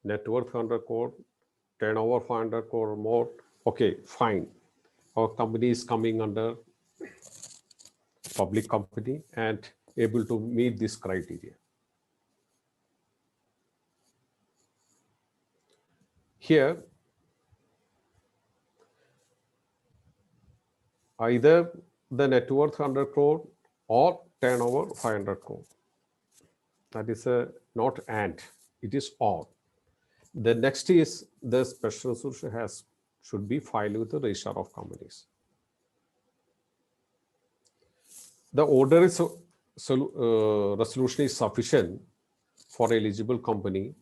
net worth 100 crore, turnover 500 crore or more. Okay, fine. Our company is coming under public company and able to meet this criteria. Here, either the net worth 100 crore or turnover 500 crore. That is not and, it is or. The next is the special resolution should be filed with the registrar of companies. The order is resolution is sufficient for eligible company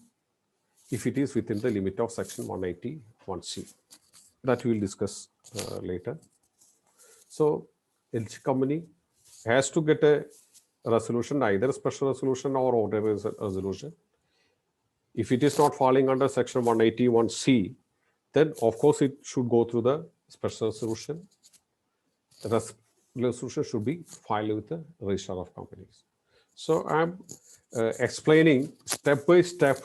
if it is within the limit of Section 181C. That we will discuss later. So, eligible company has to get a resolution, either special resolution or order resolution. If it is not falling under Section 181C, then of course it should go through the special resolution. The resolution should be filed with the registrar of companies. So I'm explaining step by step.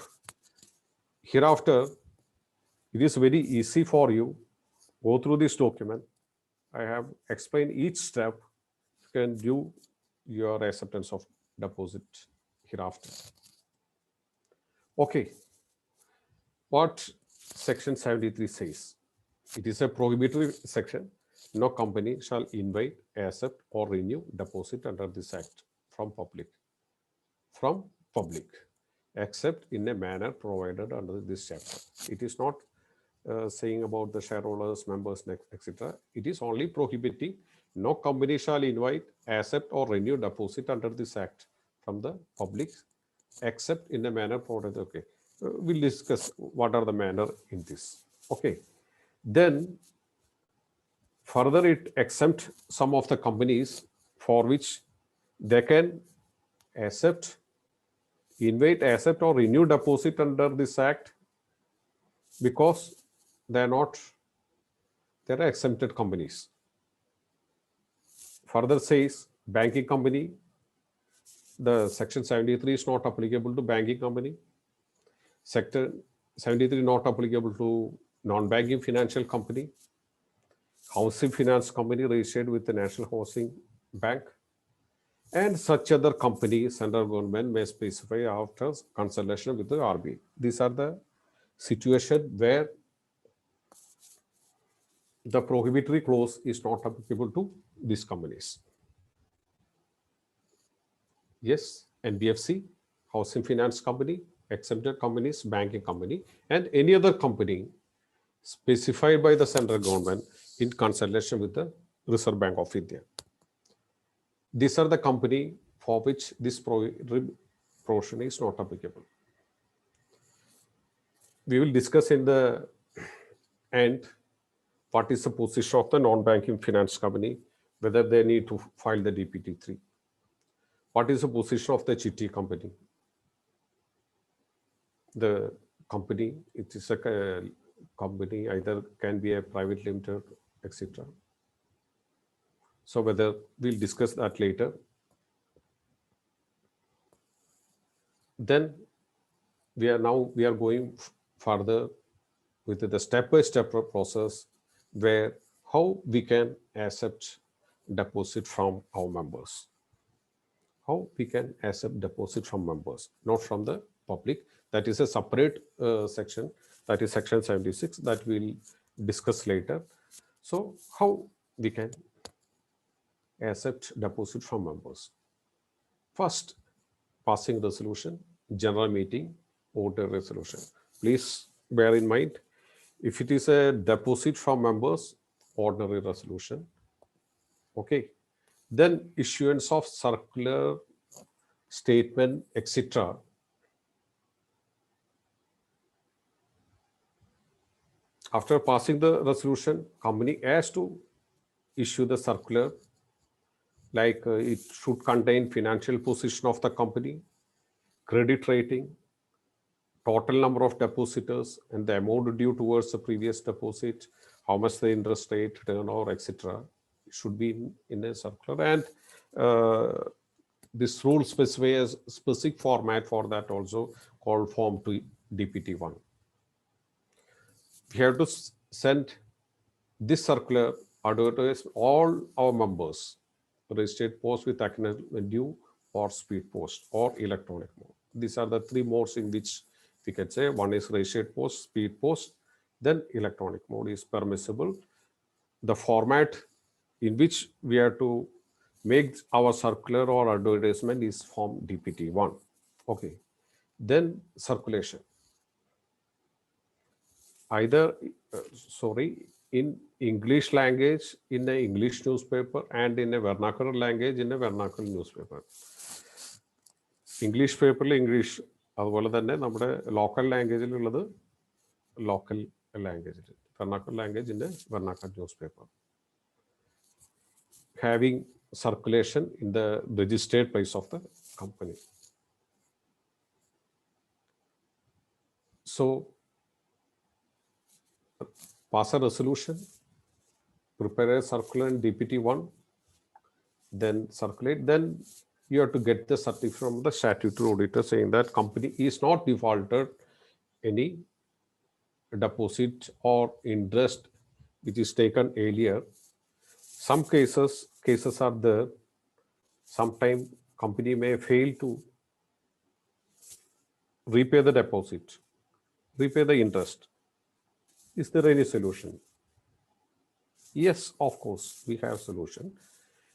Hereafter, it is very easy for you. Go through this document. I have explained each step. You can do your acceptance of deposit hereafter. Okay. What Section 73 says? It is a prohibitory section. No company shall invite, accept, or renew deposit under this act from public, except in a manner provided under this chapter. It is not saying about the shareholders, members, etc. It is only prohibiting no company shall invite, accept, or renew deposit under this act from the public except in a manner provided. Okay, we'll discuss what are the manner in this. Okay, then further it exempt some of the companies for which they can accept, invite, accept or renew deposit under this act because they are exempted companies. Further says banking company, the section 73 is not applicable to banking company. Section 73 not applicable to non-banking financial company, housing finance company registered with the National Housing Bank, and such other companies central government may specify after consultation with the RBI. These are the situation where the prohibitory clause is not applicable to these companies. Yes, NBFC, housing finance company, exempted companies, banking company, and any other company specified by the central government in consultation with the Reserve Bank of India. These are the company for which this provision is not applicable. We will discuss in the end what is the position of the non-banking finance company, whether they need to file the DPT-3. What is the position of the chitty company? The company, it is a company, either can be a private limited, etc. So whether we'll discuss that later. Then we are going further with the step-by-step process where how we can accept deposit from our members. How we can accept deposit from members, not from the public. That is a separate section, that is section 76, that we'll discuss later. So how we can accept deposit from members? First, passing resolution, general meeting, order resolution. Please bear in mind, if it is a deposit from members, ordinary resolution. Okay. Then issuance of circular, statement, etc. After passing the resolution, company has to issue the circular, like it should contain financial position of the company, credit rating, total number of depositors, and the amount due towards the previous deposit, how much the interest rate, turnover, etc. should be in a circular. And this rule specifies a specific format for that also, called Form 2 DPT-1. We have to send this circular advertise all our members, registered post with acknowledgement due or speed post or electronic mode. These are the three modes in which we can say. One is registered post, speed post, then electronic mode is permissible. The format in which we have to make our circular or advertisement is Form DPT-1. Okay. Then circulation. Either, in English language, in an English newspaper, and in a vernacular language, in a vernacular newspaper. English paper, English, അതുപോലെ തന്നെ നമ്മുടെ local ലാംഗ്വേജിലുള്ളത് local ലാംഗ്വേജിൽ, vernacular language in the vernacular newspaper. Having circulation in the registered place of the company. So, pass a resolution, prepare a circular in DPT-1, then circulate, then you have to get the certificate from the statutory auditor saying that company is not defaulted any deposit or interest which is taken earlier. Some cases are there. Sometimes company may fail to repay the deposit, repay the interest. Is there any solution? Yes, of course, we have solution.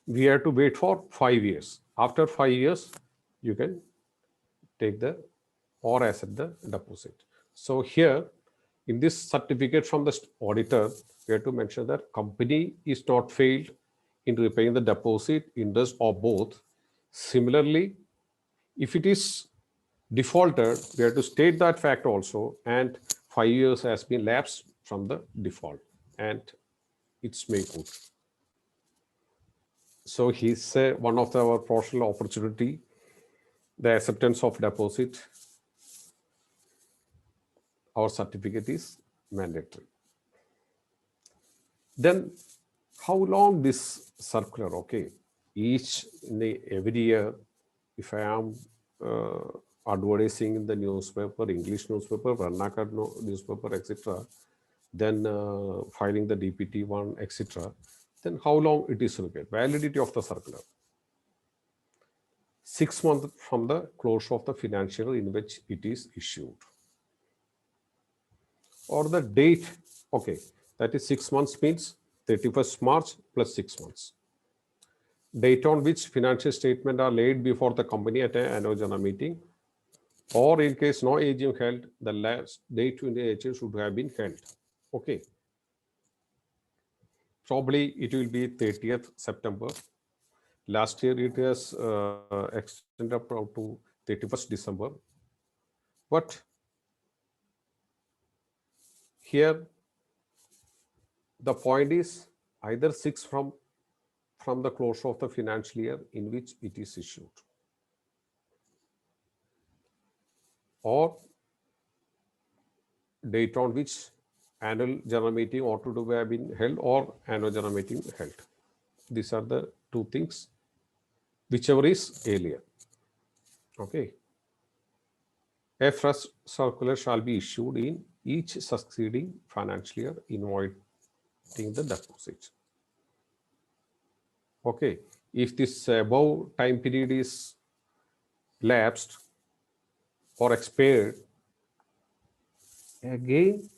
We have to wait for 5 years. After 5 years, you can take the or accept the deposit. So here, in this certificate from the auditor, we have to mention that company is not failed in repaying the deposit, interest, or both. Similarly, if it is defaulted, we have to state that fact also, and 5 years has been lapsed from the default, and it's made good. So he's one of our professional opportunity, the acceptance of deposit, our certificate is mandatory. Then how long this circular? Okay, every year, if I am advertising in the newspaper, English newspaper, Vernacular newspaper, etc., then filing the DPT one, etc., then how long it is required? Validity of the circular: 6 months from the closure of the financial year in which it is issued, or the date. Okay, that is 6 months means 31st March plus 6 months. Date on which financial statement are laid before the company at an annual general meeting, or in case no AGM held, the last date in the AGM should have been held. Okay. Probably it will be 30th September. Last year it was extended up to 31st December. But here the point is either 6 from the closure of the financial year in which it is issued, or date on which annual general meeting ought to have been held, or annual general meeting held. These are the two things, whichever is earlier. Okay. A fresh circular shall be issued in each succeeding financial year inviting the deposit. Okay. If this above time period is lapsed or expired, again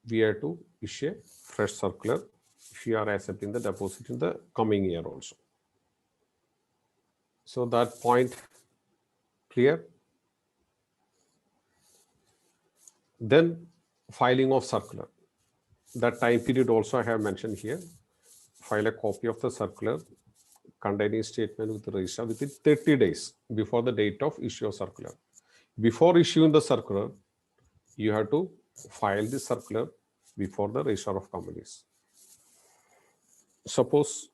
we have to issue a fresh circular if you are accepting the deposit in the coming year also. So that point clear? Then filing of circular. That time period also I have mentioned here. File a copy of the circular containing statement with the registrar within 30 days before the date of issue of circular. Before issuing the circular, you have to file the circular before the registrar of companies. Suppose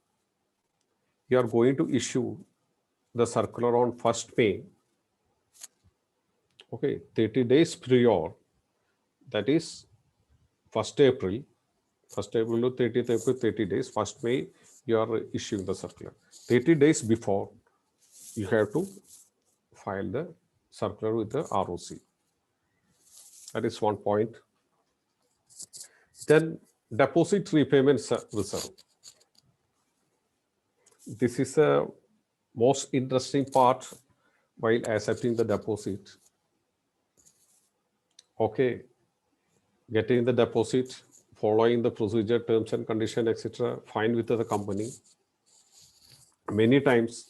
you are going to issue the circular on 1st May. Okay, 30 days prior, that is 1st April to 30th April, 30 days. 1st May, you are issuing the circular. 30 days before, you have to file the circular with the ROC. That is one point. Then deposit repayment reserve. This is a most interesting part while accepting the deposit. Okay, getting the deposit, following the procedure, terms and conditions, etc., fine with the company. Many times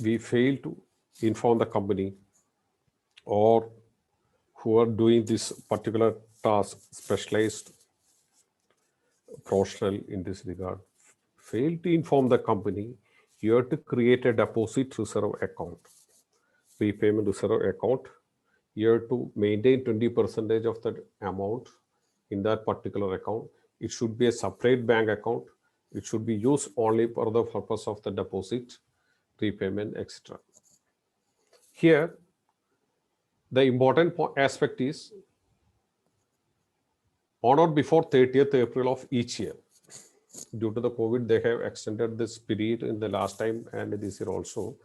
we fail to inform the company, or who are doing this particular task, specialized professional in this regard, fail to inform the company. You have to create a deposit reserve account, repayment reserve account. You have to maintain 20% of the amount in that particular account. It should be a separate bank account. It should be used only for the purpose of the deposit, repayment, etc. Here, the important aspect is on or before 30th April of each year. Due to the COVID, they have extended this period in the last time and this year also.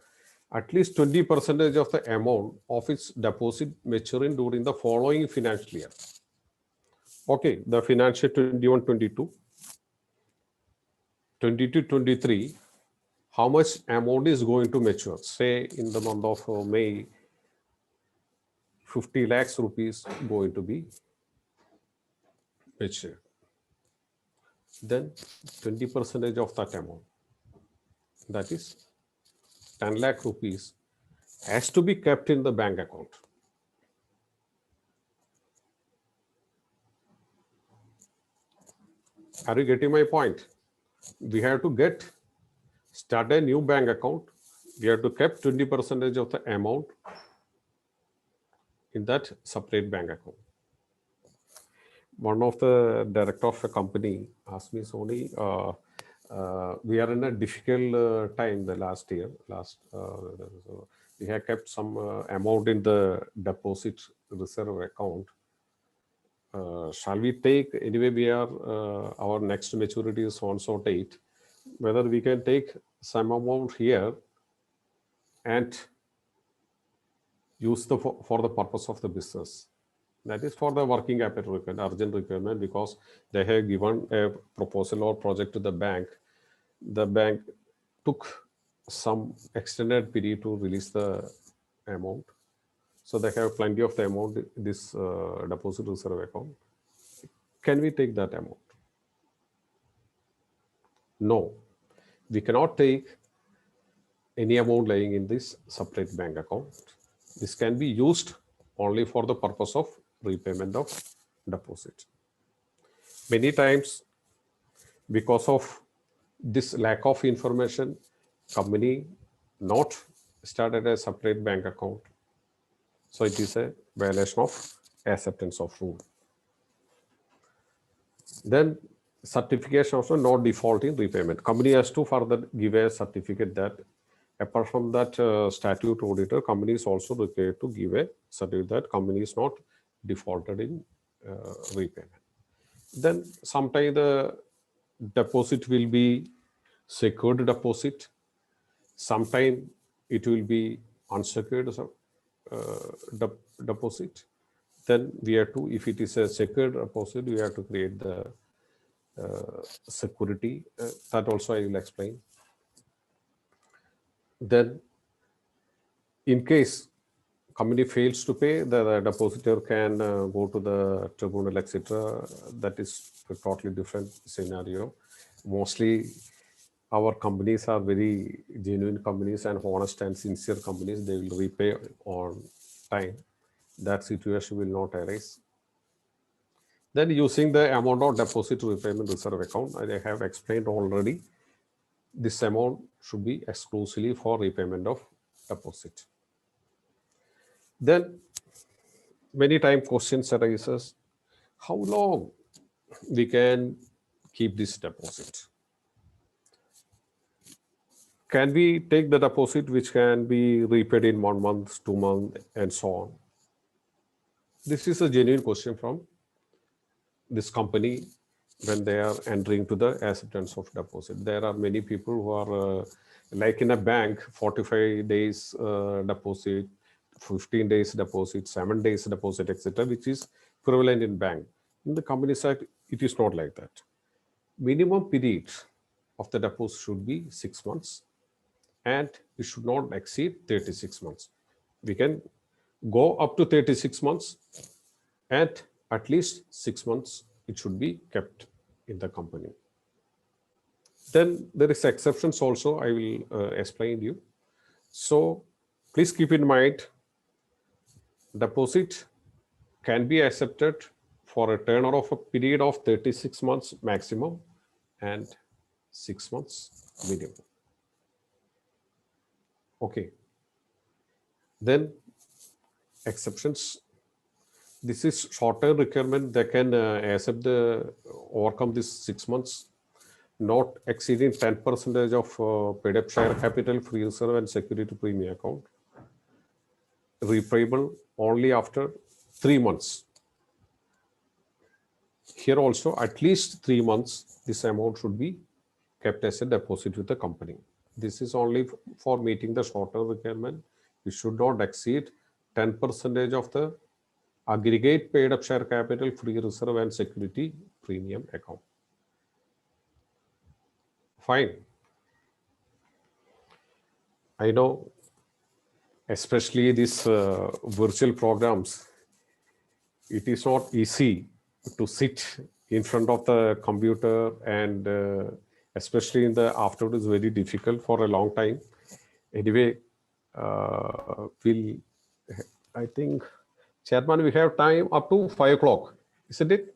At least 20% of the amount of its deposit maturing during the following financial year. Okay, the financial 21-22, 22-23, how much amount is going to mature? Say in the month of May, 50 lakhs rupees going to be matured. Then 20% of that amount, that is 10 lakh rupees, has to be kept in the bank account. Are you getting my point? We have to get start a new bank account, we have to keep 20% of the amount in that separate bank account. One of the director of a company asked me, Sony, we are in a difficult time the last year. So we have kept some amount in the deposit reserve account. Shall we take, anyway, we are, our next maturity is so date, whether we can take some amount here and use for the purpose of the business. That is for the working capital requirement, urgent requirement, because they have given a proposal or project to the bank. The bank took some extended period to release the amount. So they have plenty of the amount in this deposit reserve account. Can we take that amount? No, we cannot take any amount lying in this separate bank account. This can be used only for the purpose of repayment of deposit. Many times, because of this lack of information, company not started a separate bank account. So it is a violation of acceptance of rule. Then certification also no default in repayment. Company has to further give a certificate that apart from that statute auditor, company is also required to give a certificate that company is not defaulted in repayment. Then sometimes the deposit will be secured deposit. Sometimes it will be unsecured deposit. Then we have to, if it is a secured deposit, we have to create the security. That also I will explain. Then in case company fails to pay, the depositor can go to the tribunal, etc. That is a totally different scenario. Mostly our companies are very genuine companies and honest and sincere companies. They will repay on time. That situation will not arise. Then using the amount of deposit repayment reserve account, I have explained already, this amount should be exclusively for repayment of deposit. Then many times questions arises, how long we can keep this deposit? Can we take the deposit which can be repaid in 1 month, 2 months, and so on? This is a genuine question from this company when they are entering to the acceptance of deposit. There are many people who are like in a bank, 45 days deposit, 15 days deposit, 7 days deposit, etc., which is prevalent in bank. In the company side, it is not like that. Minimum period of the deposit should be 6 months and it should not exceed 36 months. We can go up to 36 months and at least 6 months it should be kept in the company. Then there is exceptions also, I will explain you. So please keep in mind, deposit can be accepted for a tenure of a period of 36 months maximum and 6 months minimum. Okay. Then exceptions. This is short-term requirement. They can accept overcome this 6 months, not exceeding 10% of paid up share capital, free reserve, and security premium account. Repayable only after 3 months. Here also, at least 3 months, this amount should be kept as a deposit with the company. This is only for meeting the short-term requirement. It should not exceed 10% of the aggregate paid up share capital, free reserve, and security premium account. Fine. I know, especially these virtual programs, it is not easy to sit in front of the computer, and especially in the afternoon is very difficult for a long time. Anyway, I think, Chairman, we have time up to 5 o'clock, isn't it?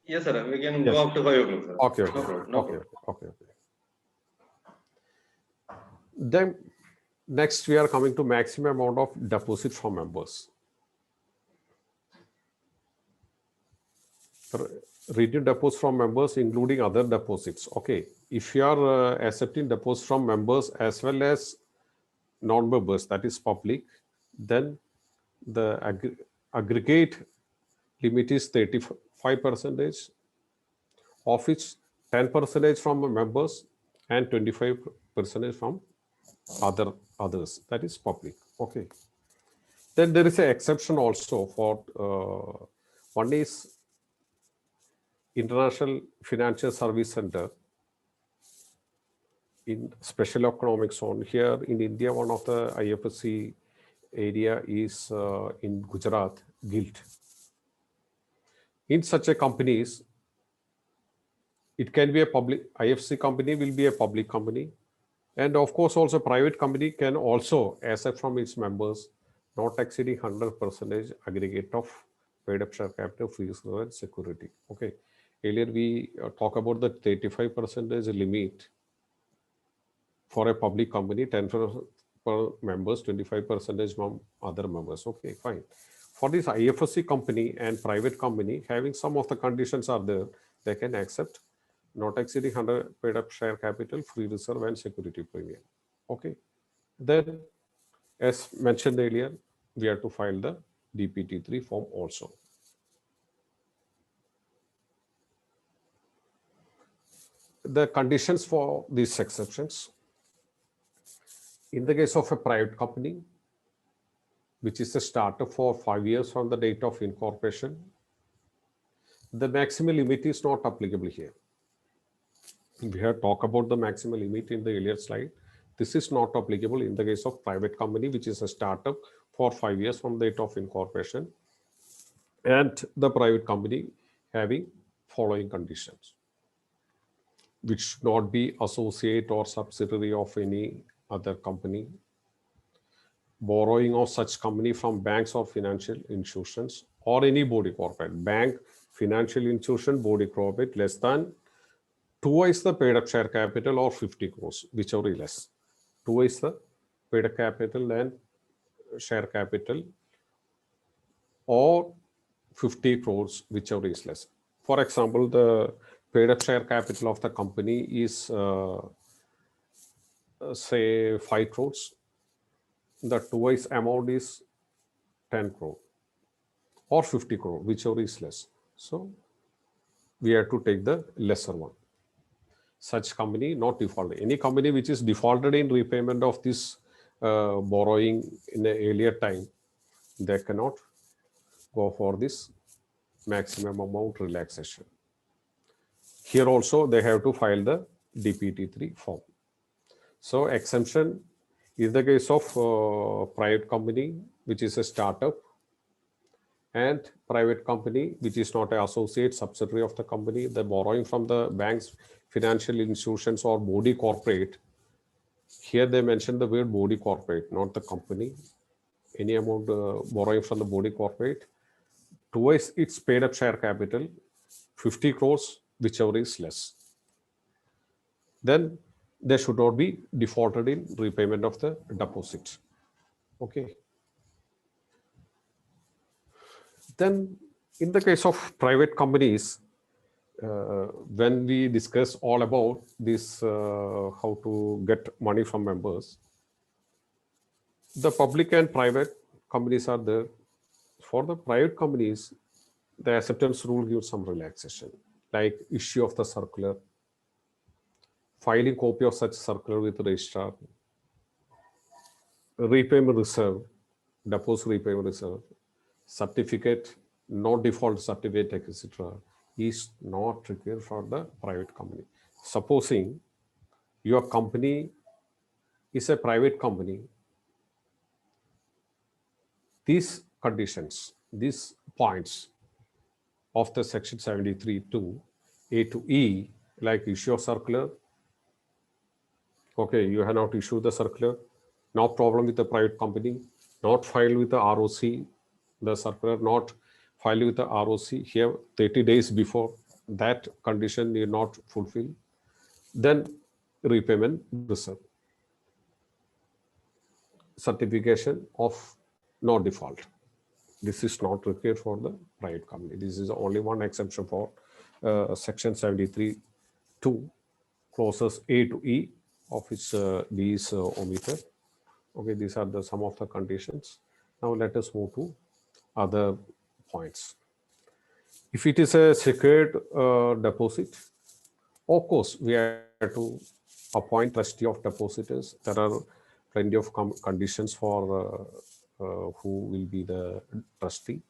Yes, sir. We can Yes. go up to 5 o'clock, sir. Okay. No problem. No problem. Okay. Then next we are coming to maximum amount of deposit from members. Redeem deposits from members including other deposits. Okay, if you are accepting deposits from members as well as non-members, that is public, then the aggregate limit is 35%, of which 10% from members and 25% from others, that is public. Okay, then there is an exception also for one is International Financial Service Center in special economic zone. Here in India, one of the IFSC area is in Gujarat, Guild. In such a companies, it can be a public, IFC company will be a public company. And of course, also private company can also accept from its members not exceeding 100% aggregate of paid up share capital, free reserve and security. Okay. Earlier we talk about the 35% limit for a public company, 10% per members, 25% from other members. Okay, fine. For this IFSC company and private company, having some of the conditions are there, they can accept not exceeding 100 paid up share capital, free reserve and security premium. Okay. Then, as mentioned earlier, we have to file the DPT3 form also. The conditions for these exceptions. In the case of a private company, which is a startup for 5 years from the date of incorporation, the maximum limit is not applicable here. We have talked about the maximum limit in the earlier slide. This is not applicable in the case of private company, which is a startup for 5 years from the date of incorporation, and the private company having following conditions, which should not be associate or subsidiary of any other company, borrowing of such company from banks or financial institutions or any body corporate, bank, financial institution, body corporate less than twice the paid up share capital or 50 crores, whichever is less. Twice the paid up capital and share capital or 50 crores, whichever is less. For example, the paid up share capital of the company is say 5 crores. The twice amount is 10 crore or 50 crore, whichever is less. So we have to take the lesser one. Such company not defaulted. Any company which is defaulted in repayment of this borrowing in an earlier time, they cannot go for this maximum amount relaxation. Here also they have to file the DPT3 form. So exemption is the case of private company, which is a startup, and private company, which is not an associate subsidiary of the company, the borrowing from the banks, financial institutions or body corporate. Here they mentioned the word body corporate, not the company. Any amount borrowing from the body corporate, twice its paid up share capital, 50 crores, whichever is less. Then they should not be defaulted in repayment of the deposit. Okay. Then in the case of private companies, when we discuss all about this, how to get money from members, the public and private companies are there. For the private companies, the acceptance rule gives some relaxation, like issue of the circular, filing copy of such circular with the registrar, repayment reserve, deposit repayment reserve, certificate, no default certificate, etc., is not required for the private company. Supposing your company is a private company, these conditions, these points of the section 73(2) A to E, like issue of circular, okay, you have not issued the circular, no problem with the private company, not filed with the ROC, the circular not filed with the ROC here 30 days before, that condition need not fulfill, then repayment reserve. certification of no default. This is not required for the private company. This is only one exception for section 73(2), clauses A to E, of which D is omitted. Okay, these are some of the conditions. Now let us move to other points. If it is a secured deposit, of course, we have to appoint trustee of depositors. There are plenty of conditions for who will be the trustee.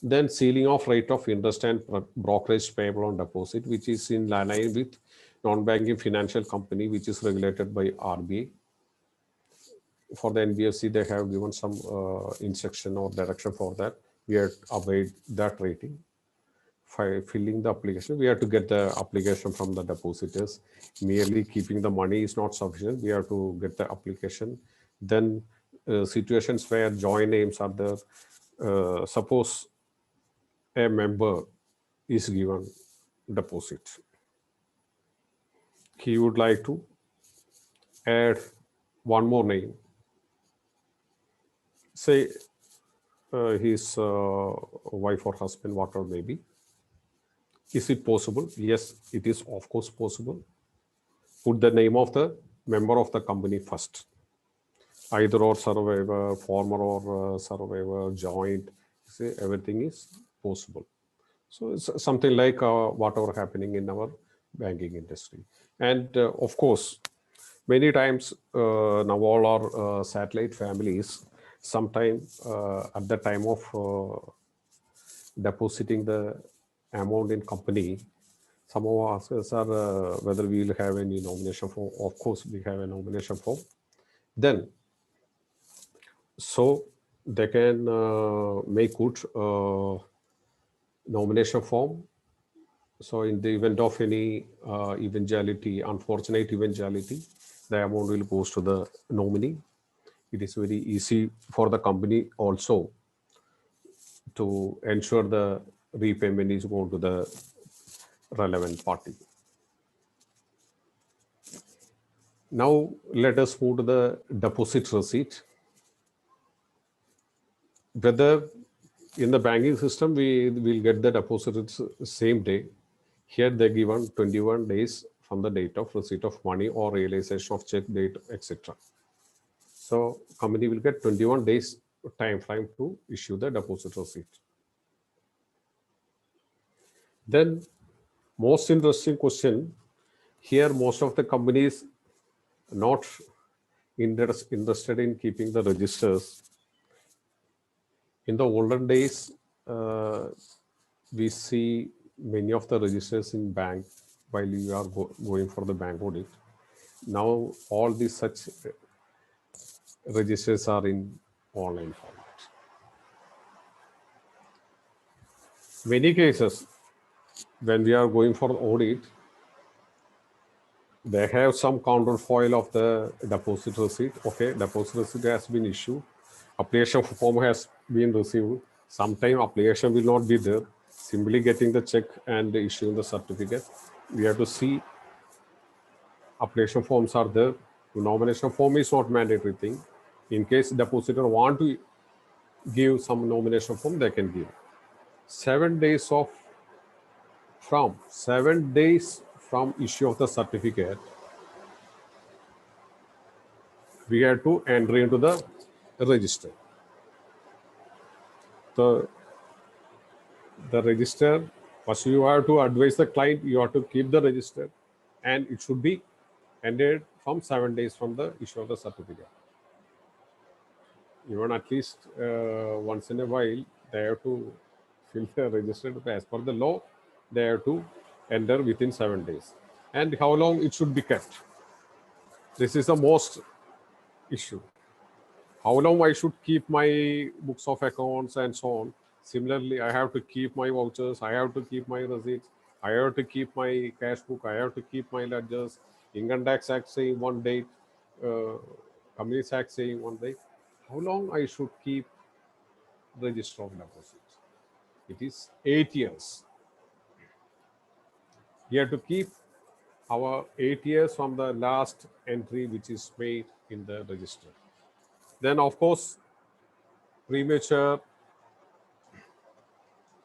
Then ceiling of rate of interest and brokerage payable on deposit, which is in line with non-banking financial company, which is regulated by RBI. For the NBFC, they have given some instruction or direction for that. We have to avoid that rating. Filling the application, we have to get the application from the depositors. Merely keeping the money is not sufficient. We have to get the application. Then situations where joint names are there. Suppose a member is given deposit. He would like to add one more name. Say his wife or husband, whatever may be. Is it possible? Yes, it is of course possible. Put the name of the member of the company first. Either or survivor, former or survivor, joint. See, everything is possible. So it's something like whatever happening in our banking industry. And of course, many times now all our satellite families, sometime at the time of depositing the amount in company, some of us are whether we will have any nomination form. Of course, we have a nomination form. Then, so they can make good nomination form. So in the event of any eventuality, unfortunate eventuality, the amount will goes to the nominee. It is very easy for the company also to ensure the repayment is going to the relevant party. Now let us move to the deposit receipt. Whether in the banking system we will get the deposit same day. Here they given 21 days from the date of receipt of money or realization of check date, etc. So company will get 21 days time frame to issue the deposit receipt. Then most interesting question here, most of the companies not interested in keeping the registers. In the olden days, we see many of the registers in bank while you are going for the bank audit. Now all these such registers are in online format. Many cases, when we are going for audit, they have some counterfoil of the deposit receipt. Okay, deposit receipt has been issued. Application form has been received. Sometime application will not be there. Simply getting the check and issuing the certificate. We have to see application forms are there. The nomination form is not mandatory thing. In case depositor want to give some nomination form, they can give. 7 days from issue of the certificate, we have to enter into the register. The register, first you have to advise the client, you have to keep the register, and it should be ended from 7 days from the issue of the certificate. Even at least once in a while, they have to fill the register as per the law. They have to enter within 7 days. And how long it should be kept? This is the most issue. How long I should keep my books of accounts and so on. Similarly, I have to keep my vouchers, I have to keep my receipts, I have to keep my cash book, I have to keep my ledgers. Income Tax Act saying one date, Companies Act saying one date. How long I should keep register of deposits? It is 8 years. We have to keep our 8 years from the last entry which is made in the register. Then, of course, premature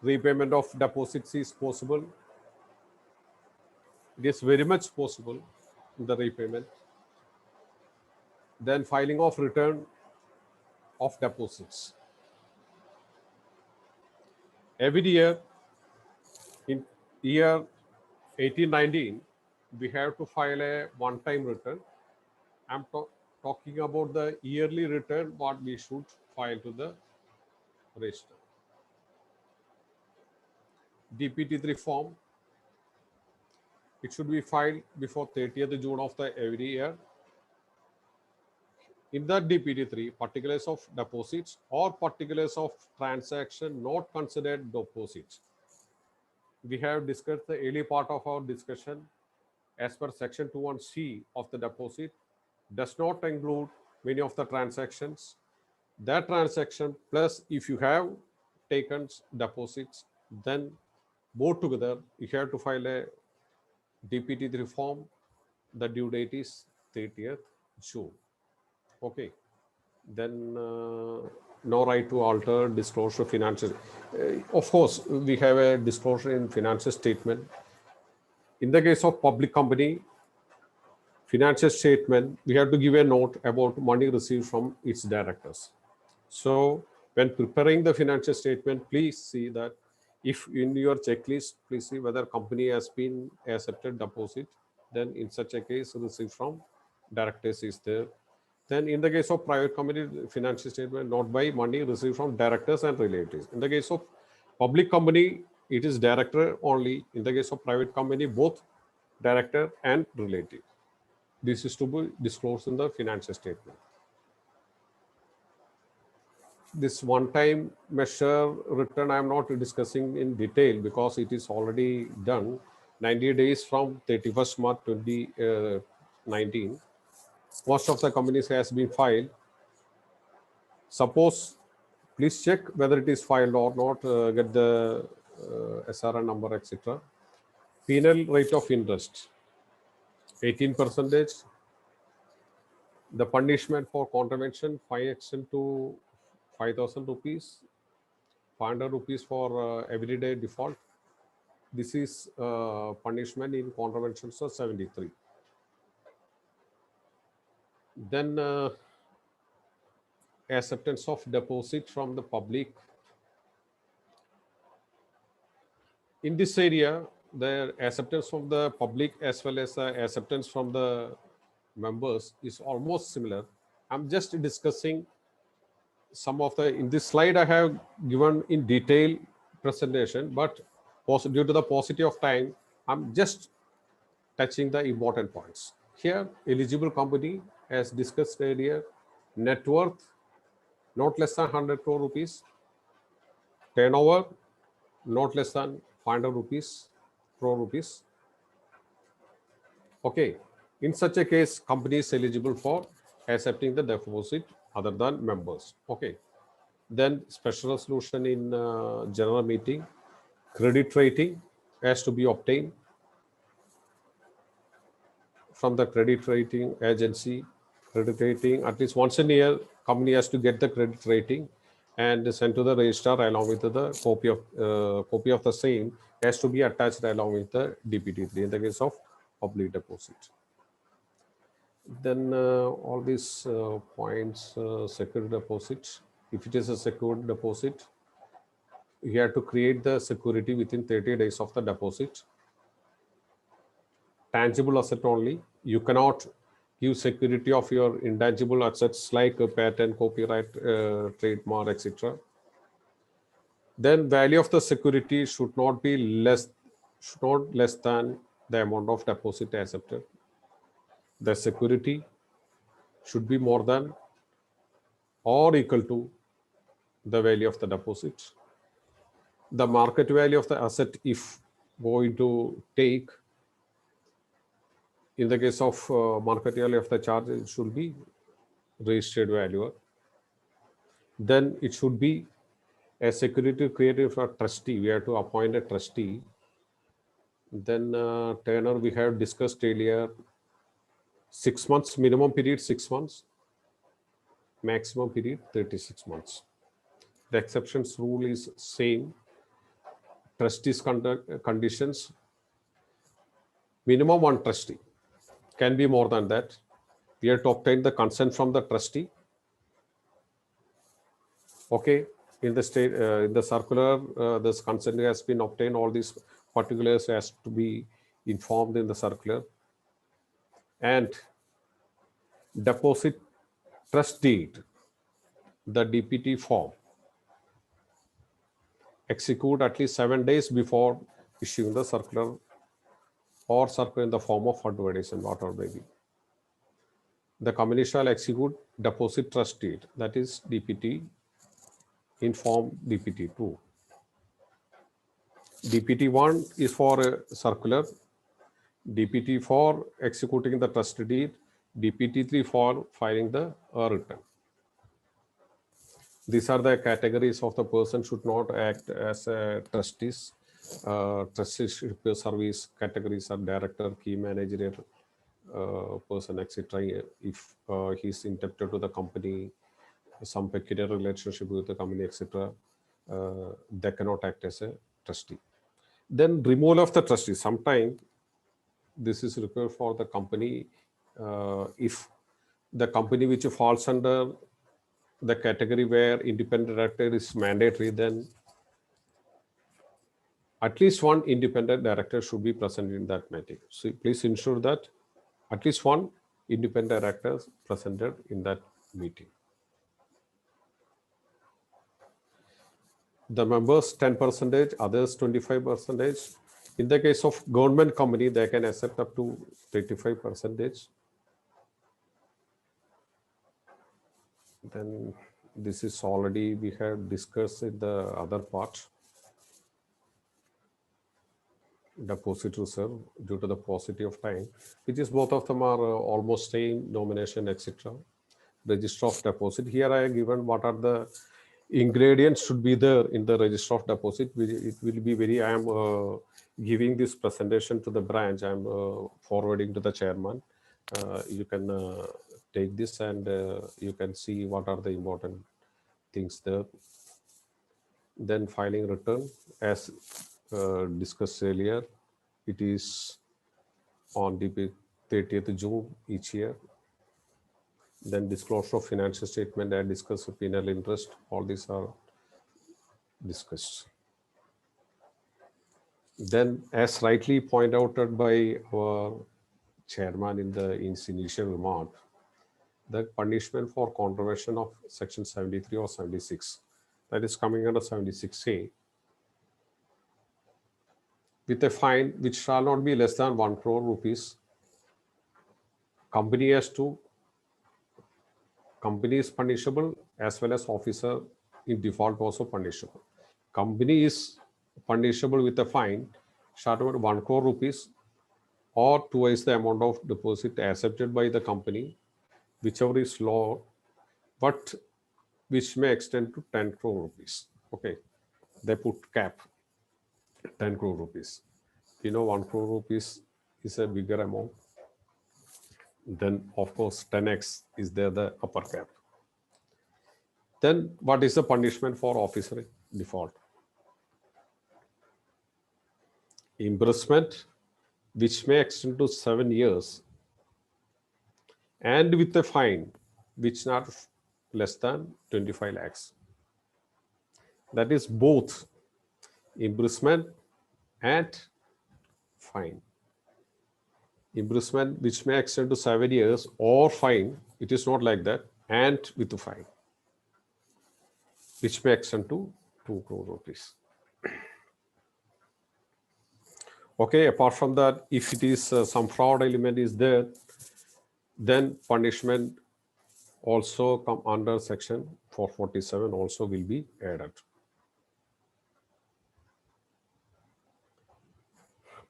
repayment of deposits is possible. It is very much possible, the repayment. Then filing of return of deposits. Every year, in year 1819, we have to file a one-time return. I'm talking about the yearly return, what we should file to the register. DPT3 form, it should be filed before 30th June of the every year. In the DPT3, particulars of deposits or particulars of transaction not considered deposits. We have discussed the early part of our discussion. As per section 21C of the deposit, does not include many of the transactions. That transaction plus if you have taken deposits, then both together you have to file a DPT3 form. The due date is 30th June. Okay. Then no right to alter disclosure financial. Of course, we have a disclosure in financial statement. In the case of public company, financial statement, we have to give a note about money received from its directors. So when preparing the financial statement, please see that if in your checklist, please see whether company has been accepted deposit, then in such a case, received from directors is there. Then in the case of private company, financial statement, not by money received from directors and relatives. In the case of public company, it is director only. In the case of private company, both director and relative. This is to be disclosed in the financial statement. This one-time measure return, I am not discussing in detail because it is already done 90 days from 31st March 2019. Most of the companies has been filed. Suppose, please check whether it is filed or not, get the SRN number, etc. Penal rate of interest, 18%. The punishment for contravention, fine extend to 5,000 rupees, 500 rupees for everyday default. This is punishment in contravention, so 73. Then acceptance of deposit from the public. In this area, the acceptance from the public as well as acceptance from the members is almost similar. I'm just discussing some of the, in this slide I have given in detail presentation, but due to the paucity of time, I'm just touching the important points. Here, eligible company, as discussed earlier, net worth not less than 100 crore rupees, turnover not less than 500 crore rupees. Okay, in such a case, company is eligible for accepting the deposit other than members. Okay, then special resolution in general meeting, credit rating has to be obtained from the credit rating agency. Credit rating, at least once a year, company has to get the credit rating and send to the registrar along with the copy of the same has to be attached along with the DPT3 in the case of public deposit. Then all these points, secure deposit. If it is a secured deposit, you have to create the security within 30 days of the deposit. Tangible asset only. You cannot give security of your intangible assets like a patent, copyright, trademark, etc. Then value of the security should not less than the amount of deposit accepted. The security should be more than or equal to the value of the deposit. The market value of the asset, if going to take, in the case of market value of the charge, it should be registered value. Then it should be a security created for trustee. We have to appoint a trustee. Then tenure we have discussed earlier, 6 months, minimum period 6 months. maximum period 36 months. The exceptions rule is same. Trustees conditions, minimum one trustee, can be more than that. We have to obtain the consent from the trustee. Okay, in the state, in the circular, this consent has been obtained. All these particulars has to be informed in the circular. And deposit trust deed, the DPT form, execute at least 7 days before issuing the circular, or circular in the form of advertisement, whatever may be. The company shall execute deposit trust deed, that is DPT, in form DPT2. DPT1 is for a circular, DPT for executing the trust deed, DPT3 for filing the return. These are the categories of the person should not act as trustees. Trusteeship service categories are director, key managerial person, etc. If he is indebted to the company, some peculiar relationship with the company, etc., they cannot act as a trustee. Then removal of the trustee. Sometimes this is required for the company. If the company which falls under the category where independent director is mandatory, then at least one independent director should be present in that meeting. So please ensure that at least one independent director is presented in that meeting. The members 10%, others 25%. In the case of government company, they can accept up to 35%. Then this is already we have discussed in the other part. Deposit reserve due to the paucity of time, which is both of them are almost same, nomination, etc. Register of deposit. Here I have given what are the ingredients should be there in the register of deposit. It will be very, I am giving this presentation to the branch. I am forwarding to the chairman. You can take this and you can see what are the important things there. Then filing return, as discussed earlier, it is on the 30th June each year. Then disclosure of financial statement, I discussed penal interest, all these are discussed. Then, as rightly pointed out by our chairman in his initial remark, the punishment for contravention of section 73 or 76, that is coming under 76A, with a fine which shall not be less than 1 crore rupees. Company is punishable, as well as officer in default also punishable. Company is punishable with a fine shall not be 1 crore rupees or twice the amount of deposit accepted by the company, whichever is low, but which may extend to 10 crore rupees. Okay, they put cap 10 crore rupees. 1 crore rupees is a bigger amount. Then of course 10x is there, the upper cap. Then what is the punishment for officer default? Imprisonment, which may extend to 7 years, and with a fine which not less than 25 lakhs. That is both imprisonment and fine. Imprisonment which may extend to 7 years, or fine, it is not like that, and with the fine which may extend to 2 crore rupees. Okay, apart from that, if it is some fraud element is there, then punishment also come under section 447 also will be added.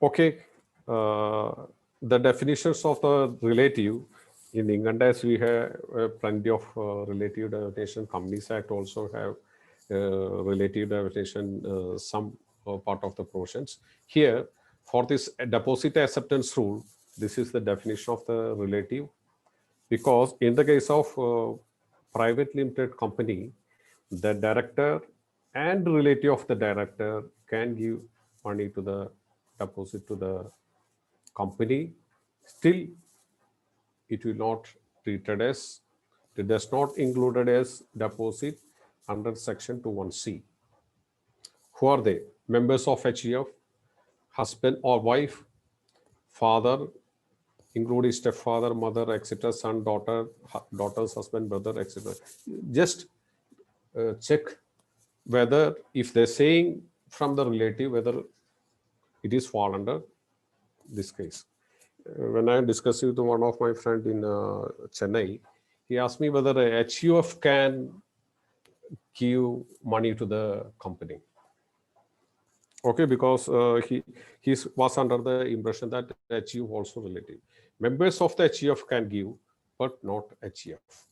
Okay, the definitions of the relative in income tax, we have plenty of relative definition. Companies Act also have relative definition, some part of the portions. Here, for this deposit acceptance rule, this is the definition of the relative, because in the case of private limited company, the director and relative of the director can give money to the deposit to the company. Still, it will not treated as, it does not included as deposit under section 21C. Who are they? Members of HEF, husband or wife, father, including stepfather, mother, etc., son, daughter, daughter's husband, brother, etc. Just check whether if they're saying from the relative, whether it is fall under this case. When I discussed with one of my friend in Chennai, he asked me whether a HUF can give money to the company. Okay, because he was under the impression that HUF also relative. Members of the HUF can give, but not HUF.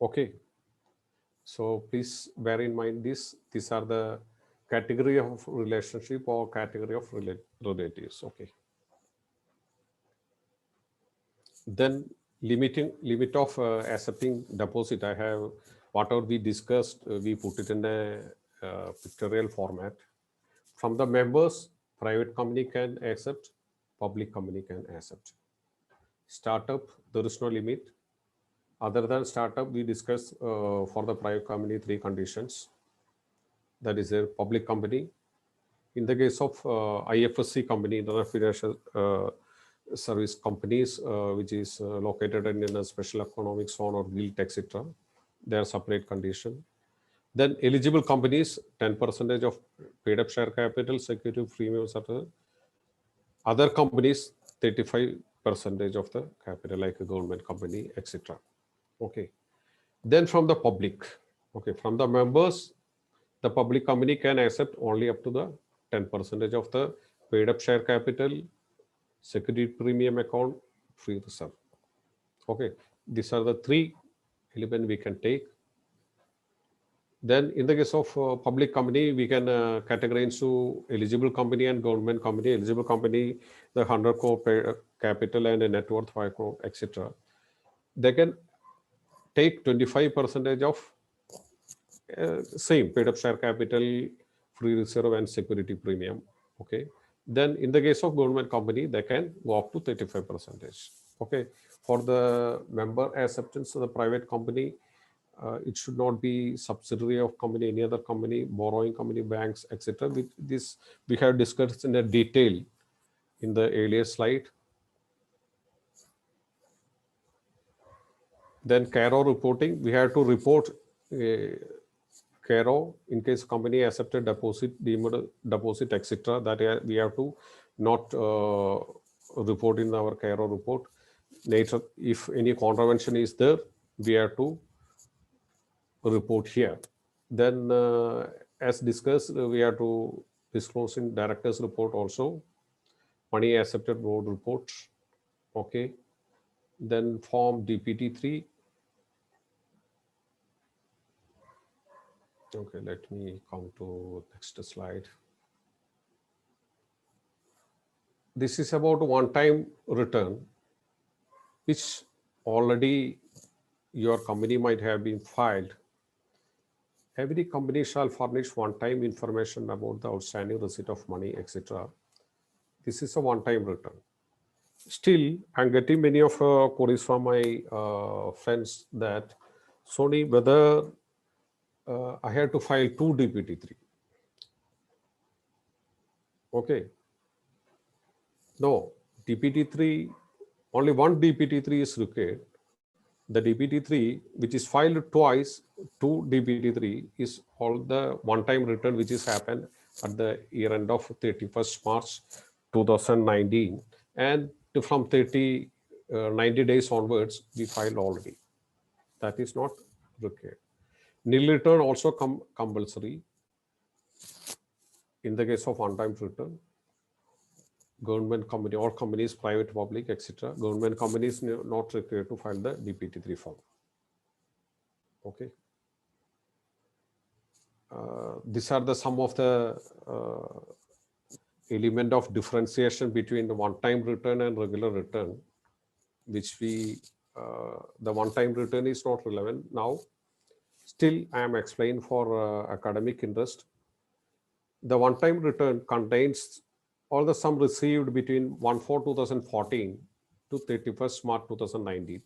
Okay, so please bear in mind this. These are the category of relationship or category of relatives. Okay. Then limit of accepting deposit. I have whatever we discussed. We put it in a pictorial format. From the members, private company can accept, public company can accept. Startup, there is no limit. Other than startup, we discussed for the private company 3 conditions. That is a public company. In the case of IFSC company, International Financial Service companies, which is located in a special economic zone or guild, etc., they are separate condition. Then eligible companies, 10% of paid up share capital, security premiums. Other companies, 35% of the capital, like a government company, etc. Okay. Then from the public, okay, from the members, the public company can accept only up to the 10% of the paid up share capital, security premium account, free reserve. Okay, these are the 3 elements we can take. Then in the case of public company, we can categorize to eligible company and government company. Eligible company, the 100 crore capital and a net worth 5 crore, etc. They can take 25% of same paid up share capital, free reserve and security premium. Okay. Then in the case of government company, they can go up to 35%. Okay. For the member acceptance of the private company, it should not be subsidiary of company, any other company, borrowing company, banks, etc. This we have discussed in a detail in the earlier slide. Then CARO reporting, we have to report CARO in case company accepted deposit, deemed deposit, etc. That we have to not report in our CARO report. Later, if any contravention is there, we have to report here. Then as discussed, we have to disclose in director's report also, money accepted board report. Okay. Then form DPT3. Okay, let me come to next slide. This is about one-time return, which already your company might have been filed. Every company shall furnish one-time information about the outstanding receipt of money, etc. This is a one-time return. Still, I'm getting many of queries from my friends that Sony, whether I had to file 2 DPT3. Okay. No, DPT3, only one DPT3 is required. The DPT3, which is filed twice, 2 DPT3 is all the one-time return which is happened at the year end of 31st March 2019. And from 90 days onwards, we filed already. That is not required. Nil return also compulsory in the case of one-time return. Government company, all companies, private, public, etc. Government companies not required to file the DPT3 form. Okay. These are the some of the element of differentiation between the one-time return and regular return, which we the one-time return is not relevant now. Still, I am explaining for academic interest. The one-time return contains all the sum received between 1/4/2014 to 31st March 2019.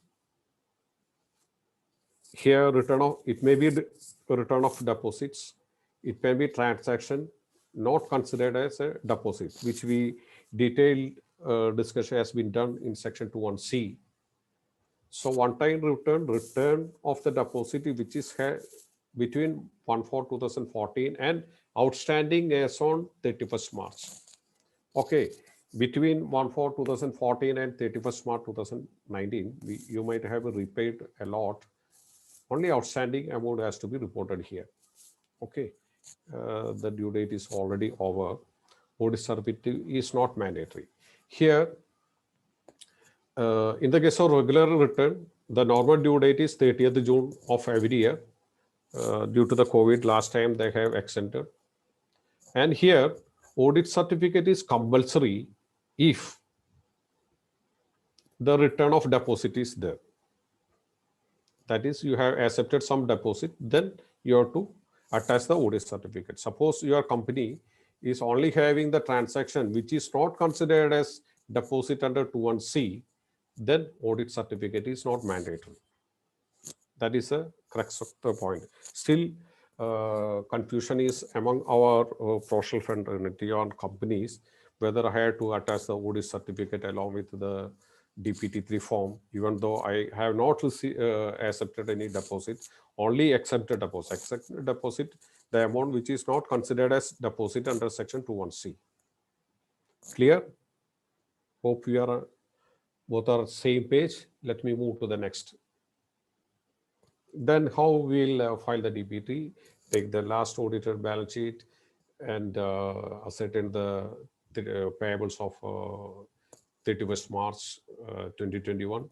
Here, return of it may be the return of deposits. It may be transaction not considered as a deposit, which we detailed discussion has been done in section 21C. So one-time return of the deposit which is between 1/4/2014 and outstanding as on 31st March. Okay, between 1/4/2014 and 31st March 2019, you might have repaid a lot. Only outstanding amount has to be reported here. Okay, the due date is already over. Audit certificate is not mandatory. Here, in the case of regular return, the normal due date is 30th June of every year. Due to the COVID, last time they have extended. And here, audit certificate is compulsory if the return of deposit is there. That is, you have accepted some deposit, then you have to attach the audit certificate. Suppose your company is only having the transaction which is not considered as deposit under 21C, then audit certificate is not mandatory. That is a crux of the point. Still, confusion is among our professional fraternity on companies whether I have to attach the audit certificate along with the DPT3 form, even though I have not accepted any deposit, only accepted deposit. Accepted deposit, the amount which is not considered as deposit under section 21C. Clear? Hope we are both are same page. Let me move to the next. Then how we'll file the DPT, take the last audited balance sheet and ascertain the payables of 31st March 2021.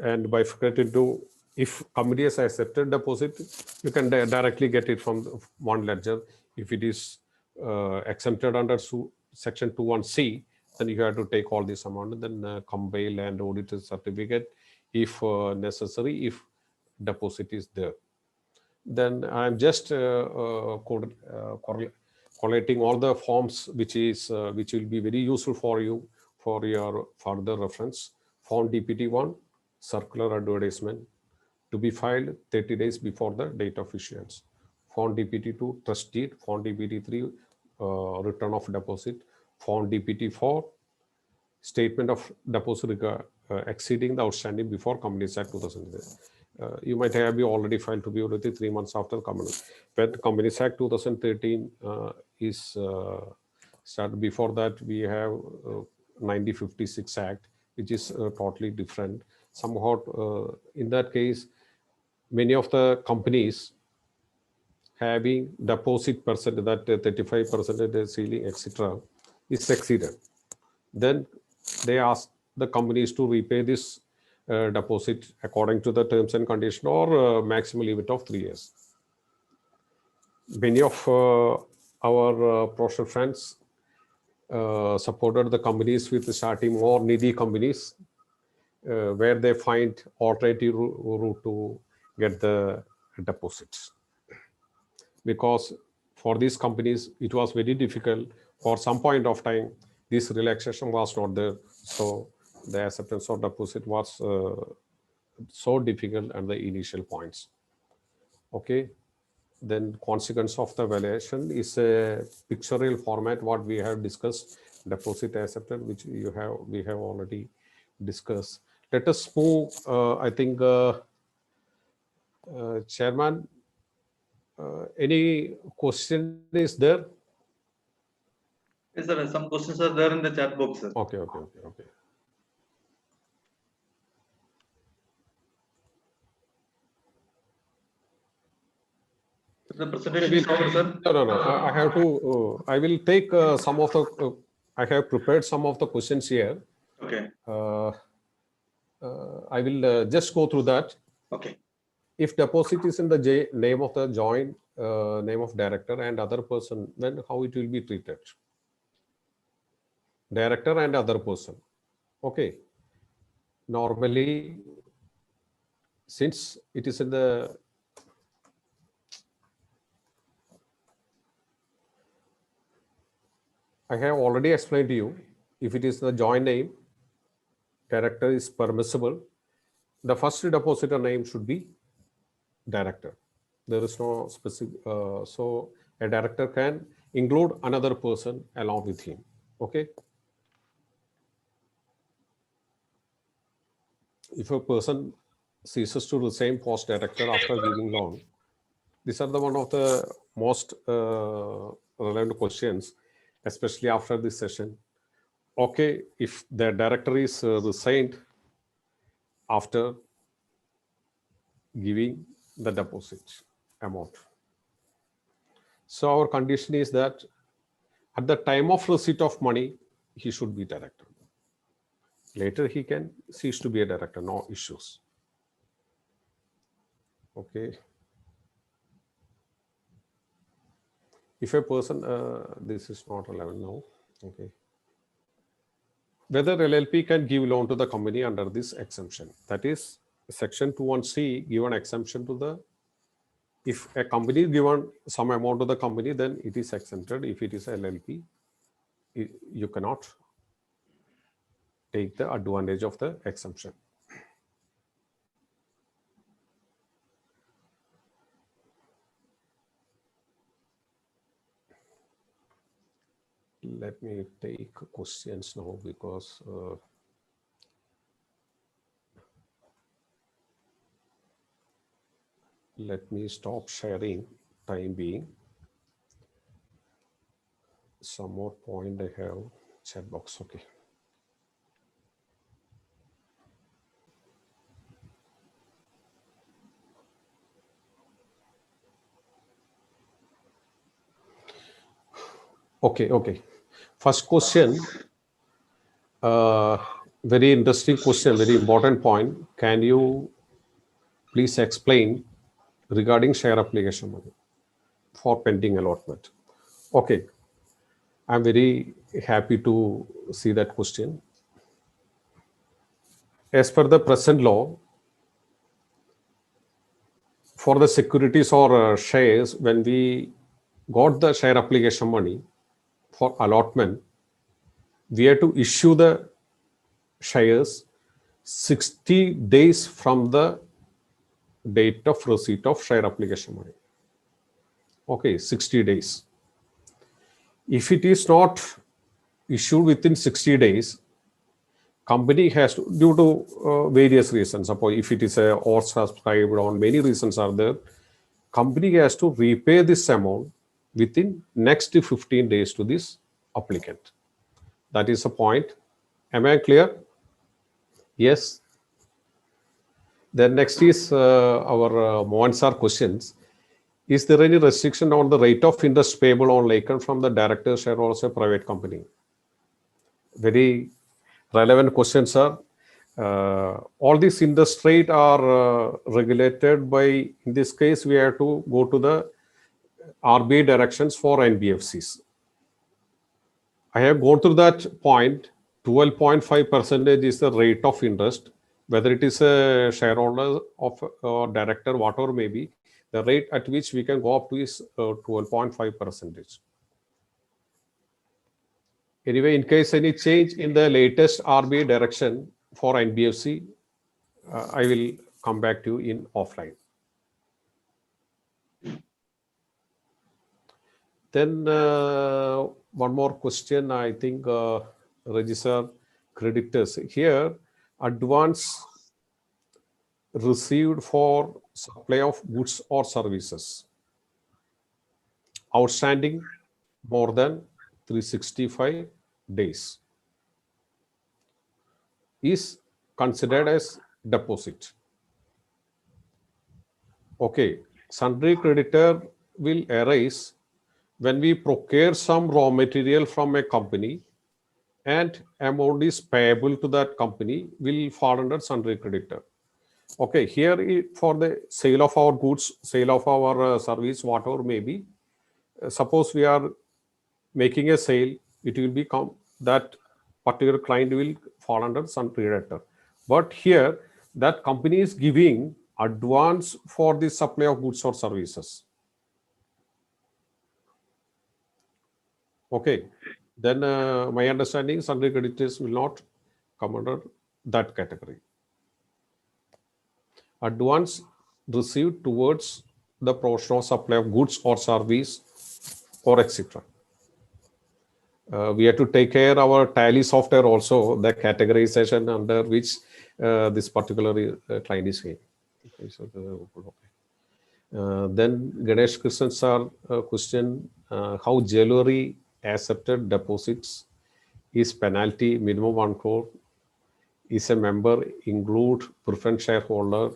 And bifurcate into, if company has accepted deposit, you can directly get it from one ledger. If it is exempted under section 21C, then you have to take all this amount and then compile and audit the certificate if necessary, if deposit is there. Then I'm just collating all the forms which will be very useful for you for your further reference. Form DPT1, circular advertisement, to be filed 30 days before the date of issuance. Form DPT2, trust deed. Form DPT3, return of deposit. Form DPT4, statement of deposit exceeding the outstanding before Companies Act 2000. You might have already filed to be already 3 months after the Companies. But Companies Act 2013 is started. Before that, we have 1956 Act, which is totally different. Somehow, in that case, many of the companies having deposit percent, that 35% ceiling, etc., is exceeded. Then they ask the companies to repay this deposit according to the terms and conditions or maximum limit of 3 years. Many of our professional friends supported the companies with starting more needy companies where they find alternative route to get the deposits. Because for these companies, it was very difficult. For some point of time, this relaxation was not there. So the acceptance of deposit was so difficult at the initial points. Okay. Then consequence of the valuation is a pictorial format, what we have discussed, deposit accepted, which we have already discussed. Let us move, I think, Chairman, any question is there? Yes, sir. Some questions are there in the chat box, sir. Okay. The presentation is over, sir. No. I have to. I will take some of the. I have prepared some of the questions here. Okay. I will just go through that. Okay. If deposit is in the name of the joint name of director and other person, then how it will be treated? Director and other person. Okay. Normally, since it is in the I have already explained to you, if it is the joint name, director is permissible. The first depositor name should be director. There is no specific, so a director can include another person along with him. Okay. If a person ceases to resign post director after giving loan, these are the one of the most relevant questions, especially after this session. Okay, if the director is resigned after giving the deposit amount. So our condition is that at the time of receipt of money, he should be director. Later he can cease to be a director, no issues. Okay. If a person, this is not relevant now. Okay. Whether LLP can give loan to the company under this exemption. That is section 21C given exemption to the, if a company is given some amount to the company, then it is exempted. If it is LLP, you cannot take the advantage of the exemption. Let me take questions now because let me stop sharing time being. Some more point I have chat box. Okay. Okay. First question, very interesting question, very important point. Can you please explain regarding share application money for pending allotment? Okay, I'm very happy to see that question. As per the present law, for the securities or shares, when we got the share application money for allotment, we have to issue the shares 60 days from the date of receipt of share application money. Okay, 60 days. If it is not issued within 60 days, company has to, due to various reasons, suppose if it is a oversubscribed on many reasons are there, company has to repay this amount within next 15 days to this applicant. That is a point. Am I clear? Yes. Then next is our Mohan sir questions. Is there any restriction on the rate of interest payable on Laken from the director shareholders of a private company? Very relevant questions, sir. All these interest rate are regulated by, in this case, we have to go to the RBI directions for NBFCs. I have gone through that point. 12.5% is the rate of interest, whether it is a shareholder of director, whatever may be, the rate at which we can go up to is 12.5%. Anyway, in case any change in the latest RBI direction for NBFC, I will come back to you in offline. Then one more question, I think, register creditors. Here, advance received for supply of goods or services outstanding more than 365 days is considered as deposit. Okay, sundry creditor will arise when we procure some raw material from a company and amount is payable to that company will fall under sundry creditor. Okay, here for the sale of our goods, sale of our service, whatever may be, suppose we are making a sale, it will become that particular client will fall under sundry creditor. But here that company is giving advance for the supply of goods or services. Okay, then my understanding is sundry creditors will not come under that category. Advance received towards the proportional supply of goods or service or etc. We have to take care our tally software also, the categorization under which this particular client is saying. Okay, so then Ganesh Krishnan sir question, how jewelry accepted deposits is penalty minimum 1 crore, is a member include preference shareholder,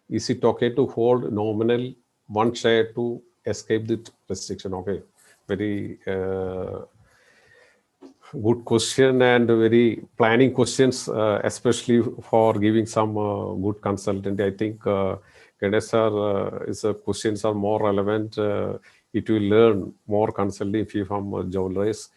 is it okay to hold nominal 1 share to escape the restriction? Okay, very good question and very planning questions, especially for giving some good consultant. I think Ganesh sir, his questions are more relevant. It will learn more consulting fee from jewelers.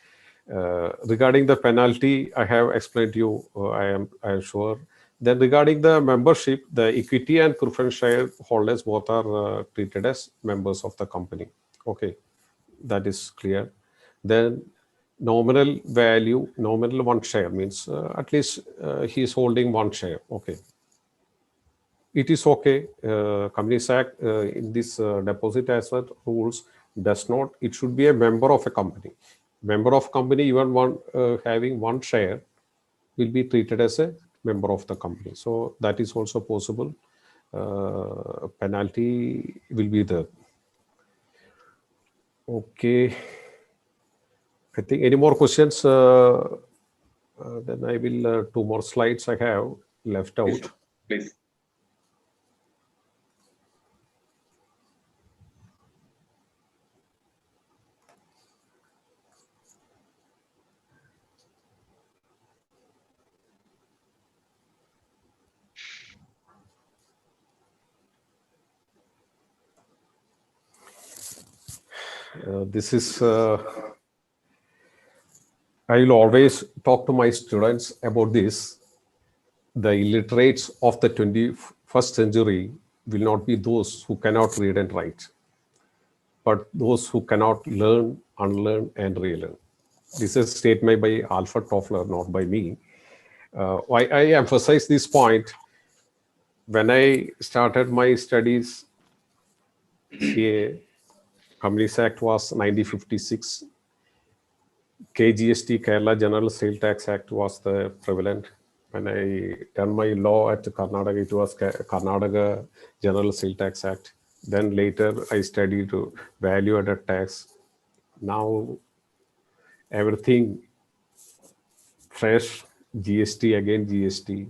Regarding the penalty, I have explained to you, I am sure. Then regarding the membership, the equity and preference shareholders both are treated as members of the company. Okay, that is clear. Then nominal value, nominal 1 share means at least he is holding 1 share. Okay, it is okay. Companies Act in this deposit asset rules does not. It should be a member of a company. Member of company, even one having 1 share will be treated as a member of the company. So that is also possible. Penalty will be there. Okay. I think any more questions? Then I will 2 more slides I have left out. Please. This is, I will always talk to my students about this. The illiterates of the 21st century will not be those who cannot read and write, but those who cannot learn, unlearn, and relearn. This is a statement by Alfred Toffler, not by me. Why I emphasize this point, when I started my studies, CA, Companies Act was 1956. KGST, Kerala General Sales Tax Act was the prevalent. When I done my law at Karnataka, it was Karnataka General Sales Tax Act. Then later I studied value added tax. Now everything fresh, GST, again GST,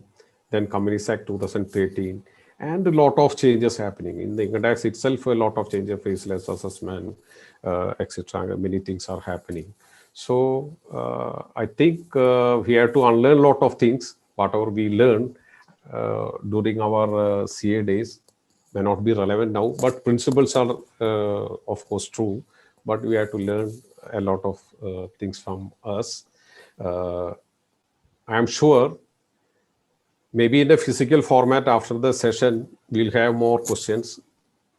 then Companies Act 2013, and a lot of changes happening. In the income tax itself, a lot of changes, faceless assessment, etc. Many things are happening. So I think we have to unlearn a lot of things. Whatever we learned during our CA days may not be relevant now, but principles are of course true, but we have to learn a lot of things from us. I am sure maybe in a physical format after the session, we'll have more questions.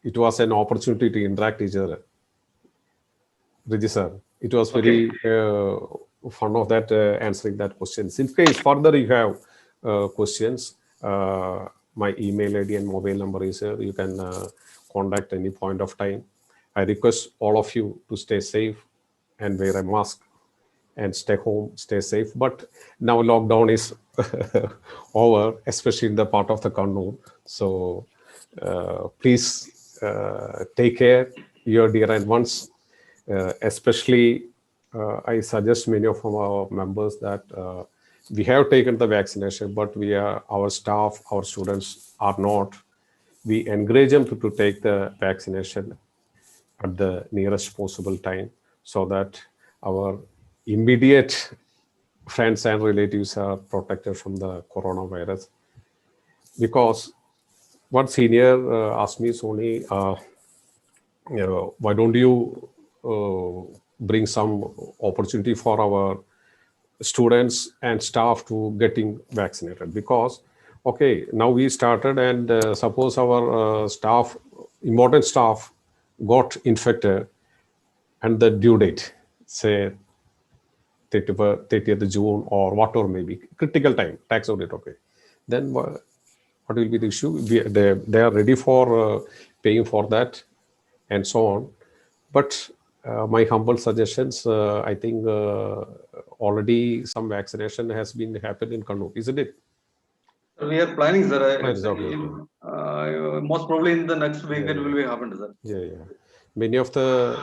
It was an opportunity to interact each other. Riji sir, it was very fun of that answering that questions. In case further you have questions, my email ID and mobile number is here. You can contact any point of time. I request all of you to stay safe and wear a mask and stay home, stay safe. But now lockdown is over, especially in the part of the Kannur. So please take care, your dear and ones. Especially, I suggest many of our members that we have taken the vaccination, but our staff, our students are not. We encourage them to take the vaccination at the nearest possible time so that our immediate friends and relatives are protected from the coronavirus. Because one senior asked me, Sony, why don't you bring some opportunity for our students and staff to getting vaccinated? Because Okay, now we started, and suppose our staff, important staff, got infected, and the due date, say 30th June or whatever may be, critical time, tax audit, okay. Then what will be the issue? They are ready for paying for that and so on. But my humble suggestions, I think already some vaccination has been happened in Kannur, isn't it? We are planning, sir. Okay. Most probably in the next week it will be happened, sir. Yeah. Many of the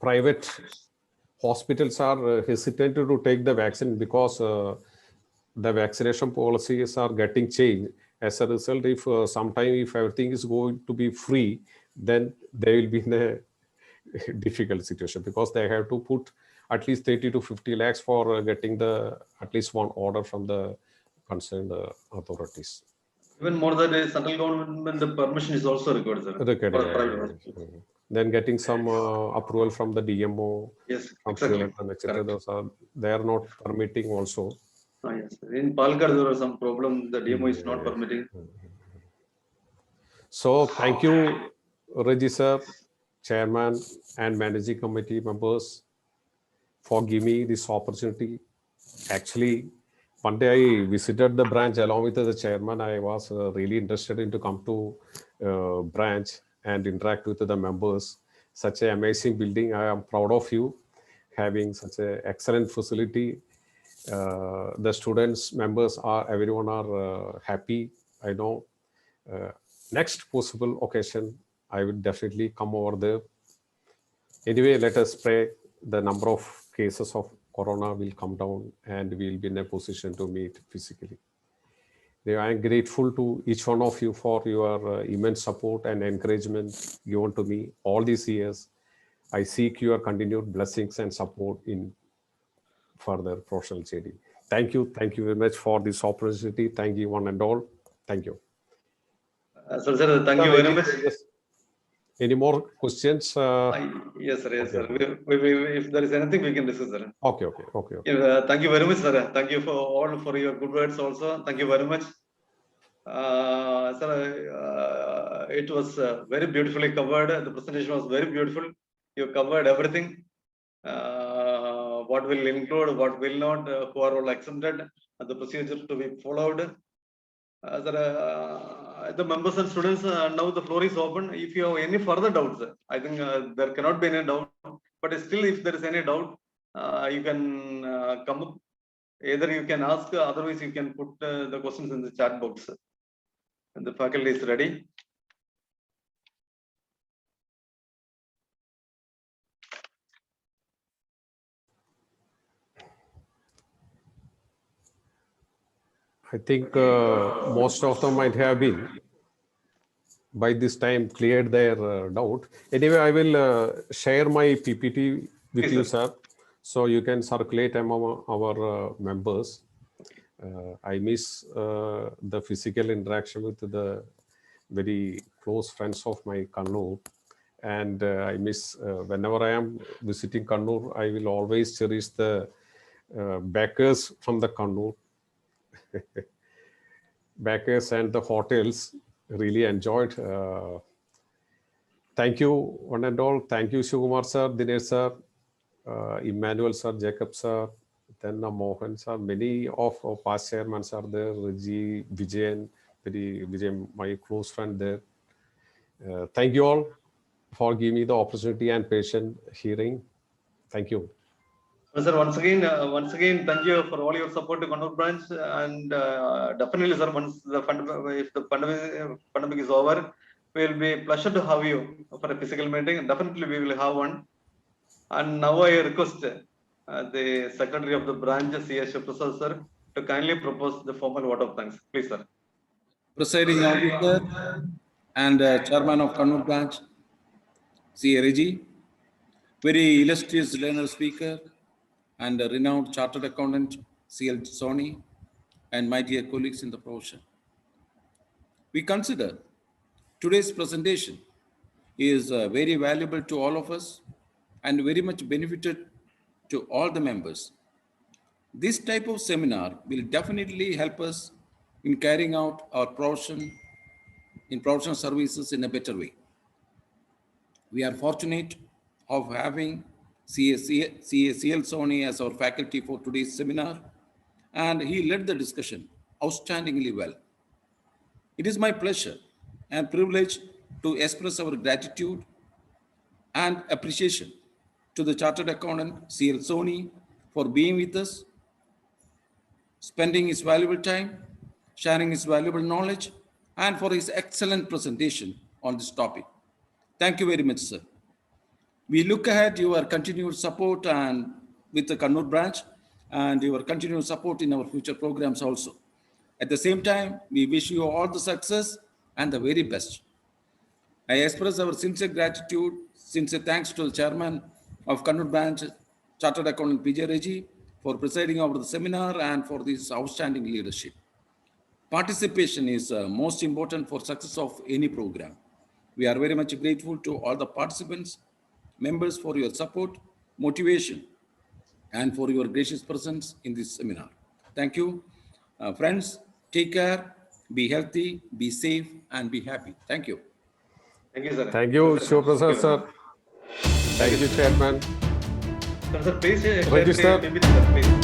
private hospitals are hesitant to take the vaccine because the vaccination policies are getting changed. As a result, if sometime if everything is going to be free, then they will be in a difficult situation because they have to put at least 30 to 50 lakhs for getting the at least one order from the concerned authorities. Even more than the central government, the permission is also required, sir. Okay, For yeah. private hospitals. Then getting some approval from the DMO, Yes, from exactly. CLM, etc. Correct. Those are, they are not permitting also. Yes. In Palakkad, there was some problem. The DMO is not permitting. So thank you, Reggie sir, chairman and managing committee members, for giving me this opportunity. Actually, one day I visited the branch along with the chairman. I was really interested in to come to branch and interact with the members. Such an amazing building. I am proud of you having such an excellent facility. The students, members are, everyone are happy. I know next possible occasion, I will definitely come over there. Anyway, let us pray the number of cases of corona will come down and we'll be in a position to meet physically. I am grateful to each one of you for your immense support and encouragement given to me all these years. I seek your continued blessings and support in further professional journey. Thank you very much for this opportunity. Thank you one and all. Thank you. Sir, thank you very much. Any more questions? Yes, sir. Yes, okay. Sir. If there is anything, we can discuss, sir. Okay. Thank you very much, sir. Thank you for your good words also. Thank you very much. Sir, it was very beautifully covered. The presentation was very beautiful. You covered everything. What will include, what will not, who are all exempted, and the procedure to be followed. The members and students, now the floor is open. If you have any further doubts, I think there cannot be any doubt. But still, if there is any doubt, you can come up. Either you can ask, otherwise you can put the questions in the chat box. And the faculty is ready. I think most of them might have been by this time cleared their doubt. Anyway, I will share my PPT with Yes, you, sir. So you can circulate among our members. I miss the physical interaction with the very close friends of my Kannur. And I miss, whenever I am visiting Kannur, I will always cherish the bakers from the Kannur. Bakers and the hotels. Really enjoyed. Thank you, one and all. Thank you, Shivkumar sir, Dinesh sir, Emmanuel sir, Jacob sir, then Mohan sir. Many of our past chairmen are there. Raji, Vijayan, Vijayan, my close friend there. Thank you all for giving me the opportunity and patient hearing. Thank you. Sir, once again, thank you for all your support to Kannur branch, and definitely, sir, once if the pandemic is over, we'll be pleasure to have you for a physical meeting. Definitely, we will have one. And now I request the secretary of the branch, C.S. Prasad, sir, to kindly propose the formal vote of thanks. Please, sir. Presiding officer and chairman of Kannur branch, C.A. Reggie, very illustrious learner speaker and a renowned chartered accountant, C.L. Sony, and my dear colleagues in the profession. We consider today's presentation is very valuable to all of us and very much benefited to all the members. This type of seminar will definitely help us in carrying out our profession in professional services in a better way. We are fortunate of having CL Sony as our faculty for today's seminar, and he led the discussion outstandingly well. It is my pleasure and privilege to express our gratitude and appreciation to the Chartered Accountant CL Sony for being with us, spending his valuable time, sharing his valuable knowledge, and for his excellent presentation on this topic. Thank you very much, sir. We look ahead your continued support and with the Kannur branch and your continued support in our future programs also. At the same time, we wish you all the success and the very best. I express our sincere gratitude, sincere thanks to the chairman of Kannur branch, Chartered Accountant PJ Reggie, for presiding over the seminar and for this outstanding leadership. Participation is most important for success of any program. We are very much grateful to all the participants, members for your support, motivation, and for your gracious presence in this seminar. Thank you. Friends, take care, be healthy, be safe, and be happy. Thank you. Thank you, sir. Thank you, Shivaprasad sir. Thank you, Chairman. Sir, please Register. maybe, sir, please.